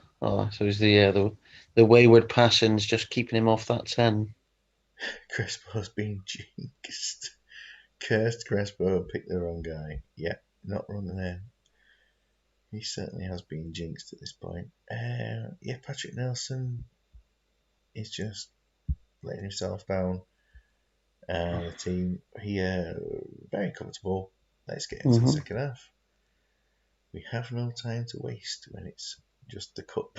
is the wayward passing's just keeping him off that 10. Crespo's been jinxed. Cursed Crespo picked the wrong guy. Yeah, not wrong there. He certainly has been jinxed at this point. Yeah, Patrick Nelson is just letting himself down. The team here very comfortable. Let's get into the Mm-hmm. second half. We have no time to waste when it's just the cup.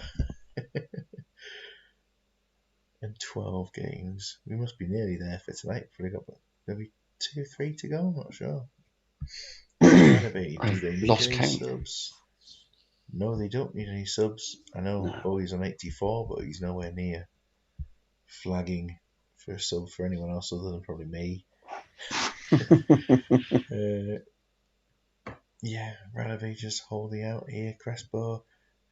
And 12 games. We must be nearly there for tonight. Probably got maybe 2, 3 to go. I'm not sure. Rugby, do I've they need lost any count. subs? No, they don't need any subs. I know No. Bowie's on 84, but he's nowhere near flagging for a sub for anyone else other than probably me. Yeah, Rugby just holding out here. Crespo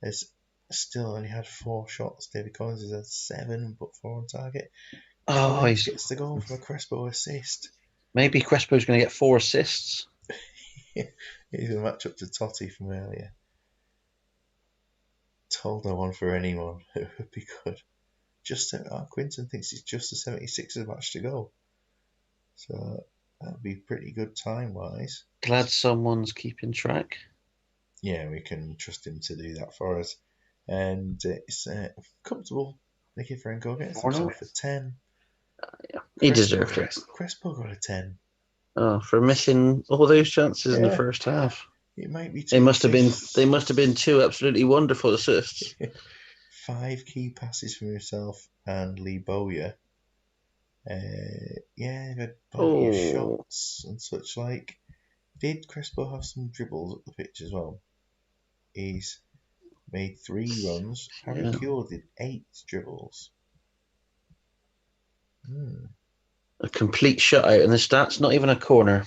has still only had 4 shots. David Collins has had 7, but 4 on target. Oh, Collins gets the goal from a Crespo assist. maybe Crespo's going to get 4 assists. He's a match up to Totti from earlier. Told no one for anyone. It would be good. Quinton thinks it's just the 76ers match to go. So that'd be pretty good time wise. Glad someone's keeping track. Yeah, we can trust him to do that for us. And it's comfortable. Nicky Franco gets 4 now? himself a 10. Yeah, he deserved it. Crespo got a 10. Oh, for missing all those chances in the Yeah, first half. it might be They 2 must have been. assists. They must have been 2 absolutely wonderful assists. 5 key passes from himself and Lee Bowyer. Yeah, they've had plenty of Oh, shots and such like. Did Crespo have some dribbles up the pitch as well? He's made 3 runs. Harry yeah. Kewell did 8 dribbles. A complete shutout in the stats. Not even a corner.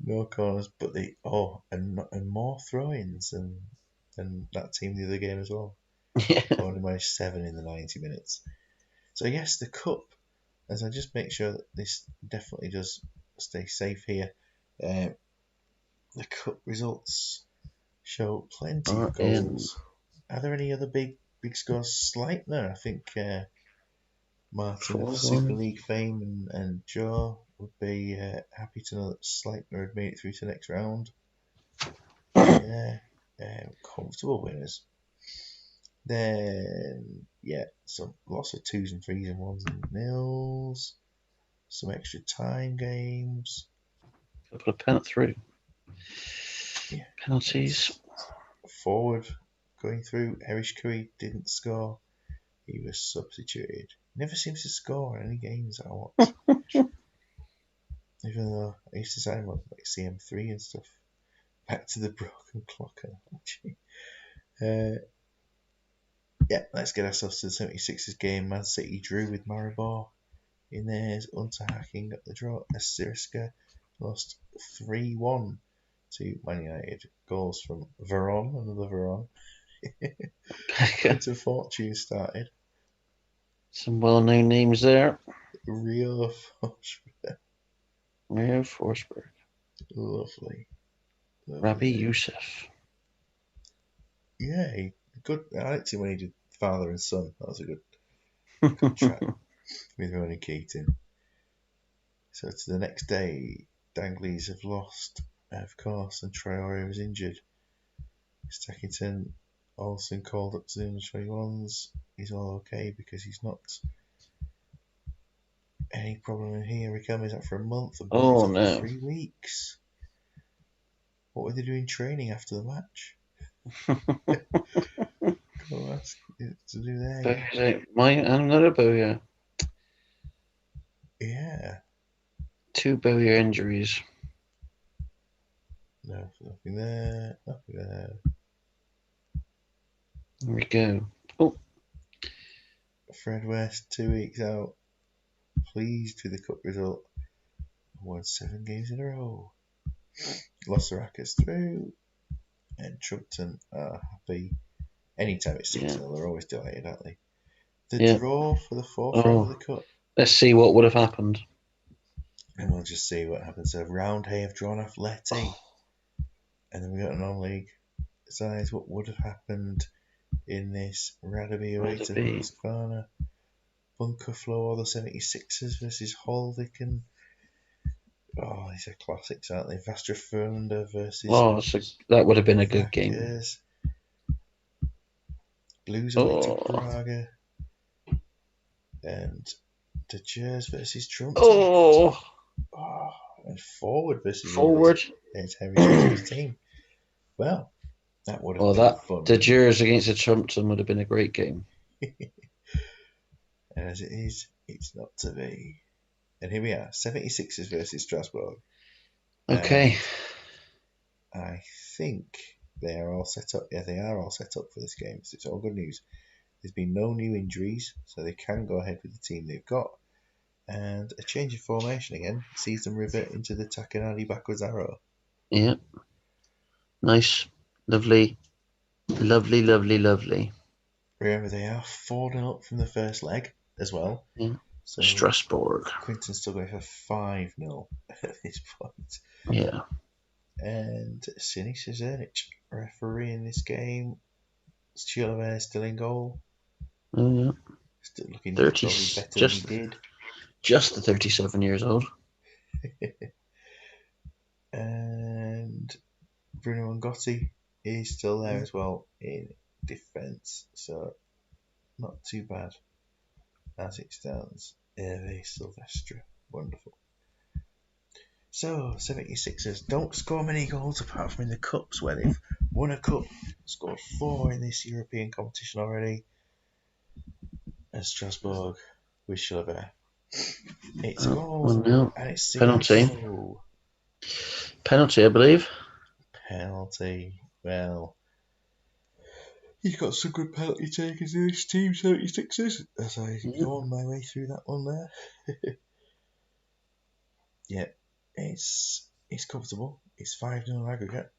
No corners, but and more throw-ins than that team the other game as well. Yeah. Only managed 7 in the 90 minutes. So yes, the cup. As I just make sure that this definitely does stay safe here. The cup results show plenty of Are in. goals. Are there any other big scores? Sleipner, I think Martin of Super 4-1. League fame and Joe would be happy to know that Sleipner had made it through to the next round. Yeah, comfortable winners. Then, yeah, some lots of 2s and 3s and 1s and nils. Some extra time games. Put a pen through. Yeah, Penalties. forward going through. Erish Curry didn't score. He was substituted. Never seems to score in any games I watch. Even though I used to sign one like CM3 and stuff. Back to the broken clock analogy. Yeah, let's get ourselves to the 76ers game. Man City drew with Maribor in theirs. Unterhaching got the draw. Asiriska lost 3-1 to Man United. Goals from Veron, another Veron. Quinton Fortune started. Some well-known names there. Rio Forsberg. Mario Forsberg. Lovely. Rabbi Lovely. Youssef. Yeah, good. I liked it when he did father and son. That was a good track with Ronnie Keating. So to the next day, Danglies have lost, of course, and Traore was injured. Stackington Olsen called up to the under-21s. He's all okay because he's not any problem in here. Riquelme's out for a month and Buffy's Oh out for no. 3 weeks. What were they doing training after the match? Go ask to do there, yeah. Another Bowyer. Yeah. 2 Bowyer injuries. No, nothing there. Nothing there. There we go. Oh, Fred West, 2 weeks out. Pleased with the cup result. Won 7 games in a row. Lost the Rackets through. And Trumpton are happy. Anytime it's 6 yeah. 0, they're always delighted, aren't they? The Yeah. draw for the 4th round of Oh, the cup. let's see what would have happened. And we'll just see what happens. So Roundhay have drawn off Letty. And then we got a non-league size. What would have happened in this Radaby away to Husqvarna? Bunker Floor, the 76ers versus Holviken. Oh, these are classics, aren't they? Vastra Fernanda versus Oh, so that would have been a good game. Vackers. Blues away to Oh. Braga. And De Gers versus Trumpton. Oh. And Forward versus Forward. It's Henry Smith's team. Well, that would have Oh, been that fun. De Gers against the Trumpton would have been a great game. And as it is, it's not to be. And here we are, 76ers versus Strasbourg. Okay. And I think they are all set up. Yeah, they are all set up for this game. So it's all good news. There's been no new injuries, so they can go ahead with the team they've got. And a change of formation again sees them revert into the Takanadi backwards arrow. Yeah. Nice. Lovely. Lovely, lovely, lovely. Remember, they are 4-0 up from the first leg as well. Yeah. So Strasbourg. Quinton's still going for 5-0 at this point. Yeah. And Sinis Zernic refereeing this game. Chilavert still in goal. Oh, yeah. Still looking 30, probably better than he just did. just the 37 years old. And Bruno Ngotti is still there as well in defence. So not too bad as it stands. Hervé Silvestre. Wonderful. So, 76ers don't score many goals apart from in the Cups where they've won a Cup, scored 4 in this European competition already. And Strasbourg with Chilavert. It's a Oh, 1-0. goal and it's Penalty. Sigalko. Penalty, I believe. Penalty. Well, he's got some good penalty takers in this team, 76ers. As I Yeah. go on my way through that one there. Yeah, it's comfortable. It's 5-0 aggregate.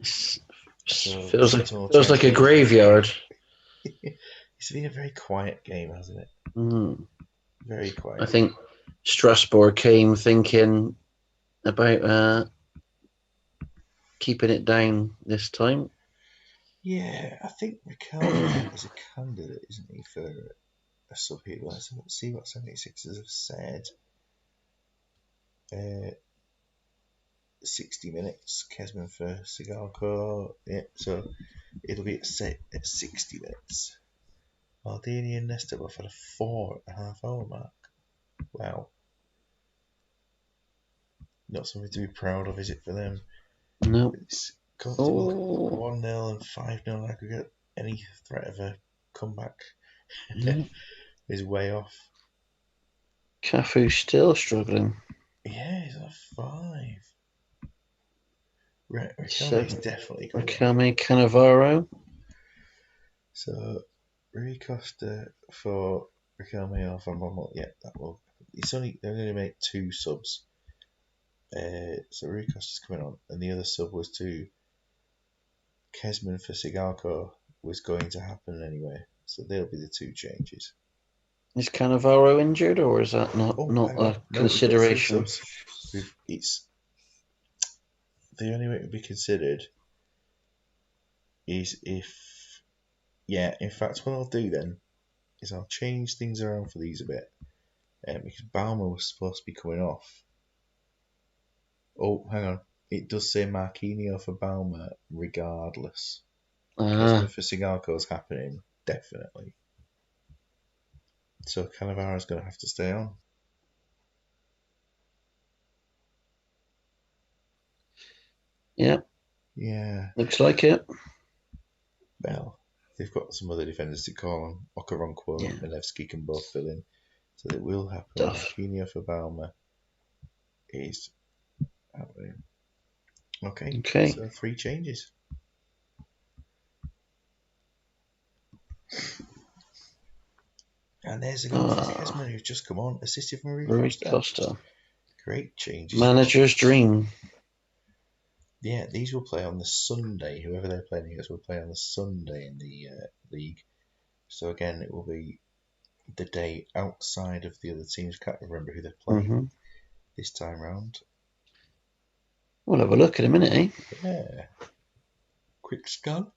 So Feels like a graveyard. It's been a very quiet game, hasn't it? Mm. Very I quiet. think Strasbourg came thinking about keeping it down this time. Yeah, I think Riquelme is a candidate, isn't he, for a sub here? Let's see what 76ers have said. 60 minutes, Kesman for Sigalko. Yeah, so it'll be at 60 minutes. Maldini and Nesta both had a 4.5 hour mark. Wow. Not something to be proud of, is it, for them? No. It's comfortable. Oh. 1-0 and 5-0 aggregate. Any threat of a comeback Yeah. is way off. Cafu still struggling. Yeah, he's on 5. Riquelme is 7. definitely coming on. Riquelme, Cannavaro. So, Rui Costa for Riquelme or Van Bommel. Yeah, that will. They're going to make 2 subs. So Rui Costa's coming on, and the other sub was to Kesman for Sigalko was going to happen anyway. So they'll be the 2 changes. Is Cannavaro injured, or is that not Oh, not hang on. a No, we've got 3 consideration? subs. It's the only way it would be considered is if, yeah, in fact, what I'll do then is I'll change things around for these a bit. Because Baumer was supposed to be coming off. Oh, hang on. It does say Marquinhos for Baumer regardless. Kesman for Sigalko's happening, definitely. So Cannavaro's going to have to stay on. Yeah, Yeah. looks like it. Well, they've got some other defenders to call on. Okoronkwo Yeah, and Milevski can both fill in. So it will happen. tough. Marquinhos for Baumer is happening. Okay, Okay. so 3 changes. And there's a goal for Kesman who's just come on, assisted from Rui Rui Costa. Costa. Great changes. Manager's dream. Yeah, these will play on the Sunday. Whoever they're playing against will play on the Sunday in the league. So again, it will be the day outside of the other teams. Can't remember who they're playing this time round. We'll have a look in a minute, eh? Yeah. Quick scan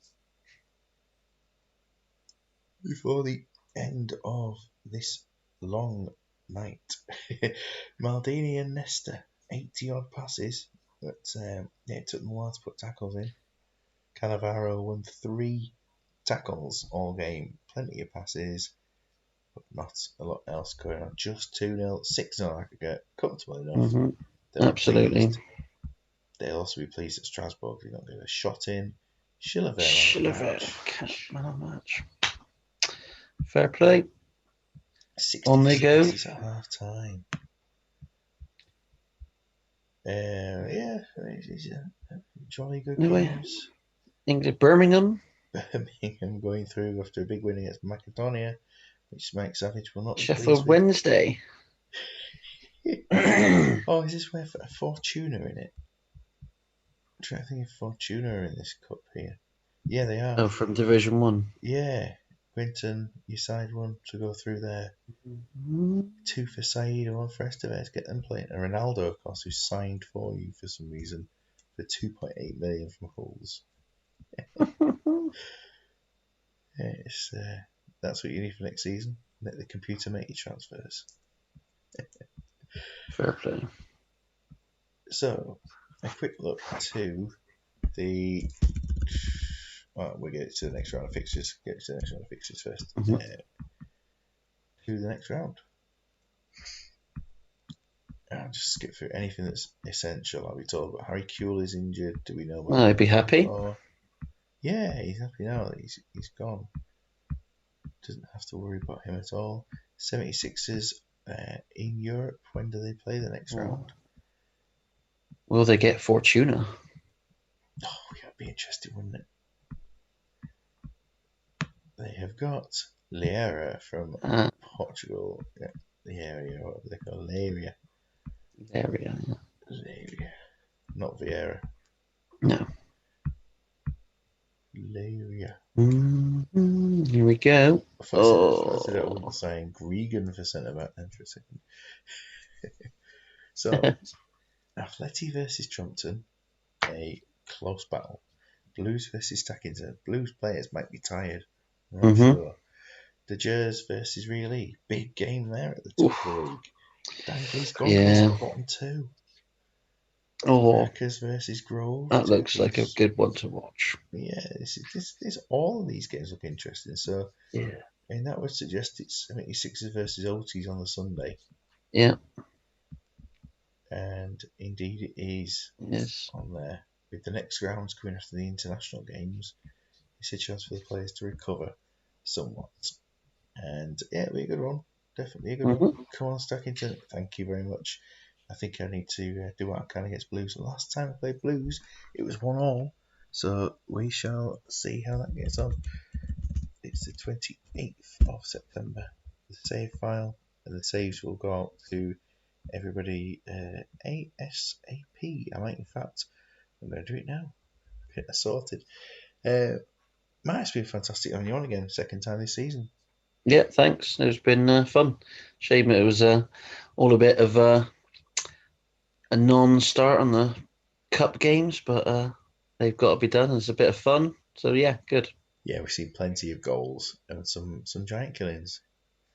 before the end of this long night. Maldini and Nesta, 80 odd passes, but it took them a while to put tackles in. Cannavaro won 3 tackles all game, plenty of passes, but not a lot else going on. Just 2-0, 6-0 aggregate, comfortable enough. They'll be Absolutely. pleased. They'll also be pleased at Strasbourg. They don't get a shot in. Chilavert Man of the match. Fair play. 60 On they go. seconds at half time. Yeah, it's jolly good Anyway, games. England, Birmingham. Birmingham going through after a big win against Macedonia, which Mike Savage will not be pleased Sheffield with. Wednesday. Oh, is this where a Fortuna in it? I'm trying to think of Fortuna in this cup here. Yeah, they are. Oh, from Division 1. Yeah, Quinton, you signed one to go through there. Mhm. Two for Saeed and one for Estevez. Get them playing. And Ronaldo, of course, who signed for you for some reason for 2.8 million from Hulls. Yeah, that's what you need for next season. Let the computer make your transfers. Fair play. So, a quick look to the. Well, we'll get to the next round of fixtures. Get to the next round of fixtures first. Mhm. Who the next round? I'll just skip through anything that's essential. Are we told about Harry Kuehl is injured? Do we know about I'd be happy. Before? Yeah, he's happy now that he's gone. Doesn't have to worry about him at all. 76ers in Europe. When do they play the next Oh. round? Will they get Fortuna? Oh, yeah, it'd be interesting, wouldn't it? They have got Leira from Uh, Portugal. Yeah, the area, what they call Leiria. there we are. Leiria. Not Vieira. No. Leiria. Here we go. First I wouldn't Oh. sign Gregan for centre back then for a second. So, Atleti versus Trumpton, a close battle. Blues versus Tackington. Blues players might be tired. I'm not hmm sure. The Jers versus Real E. Big game there at the top of the Oof. league. Dagley's gone across to Yeah. the bottom two. Oh, Markers versus Grove. that Two looks like a teams. good one to watch. Yeah, all of these games look interesting. So, Yeah. and that would suggest it's 76ers versus OTs on the Sunday. Yeah. And indeed it is Yes. on there. With the next rounds coming after the international games, it's a chance for the players to recover somewhat. And yeah, it'll be a good one. Definitely a good one. hmm Come on, Stackington. Thank you very much. I think I need to do what I can against Blues. The last time I played Blues, it was 1-1. So we shall see how that gets on. It's the 28th of September. The save file and the saves will go out to everybody ASAP. I might, in fact, I'm going to do it now. Get that sorted. Matt, it's been fantastic having you on again. Second time this season. Yeah, thanks. It's been fun. Shame it was all a bit of a non-start on the cup games, but they've got to be done. It's a bit of fun. So yeah, good. Yeah, we've seen plenty of goals and some giant killings.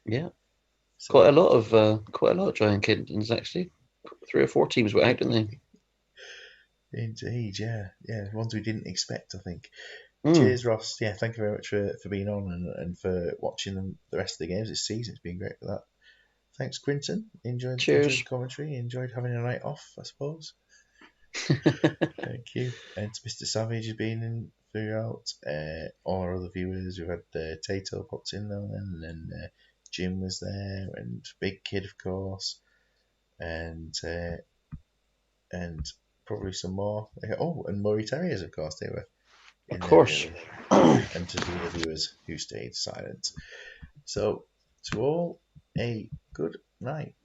Yeah, So quite a lot of giant kittens actually. 3 or 4 teams were out, didn't they? indeed, yeah, ones we didn't expect, I think. Mm. Cheers, Ross. Yeah, thank you very much for being on and for watching the rest of the games this season. It's been great for that. Thanks, Quinton. Enjoyed the Cheers. commentary. Enjoyed having a night off, I suppose. Thank you. And to Mr. Savage has been in throughout. All our other viewers, we've had Tato popped in now and then Jim was there, and Big Kid, of course, and and probably some more. Oh, and Murray Terriers, of course, they were Of in there course. early. And to the other viewers who stayed silent. So, to all, a good night.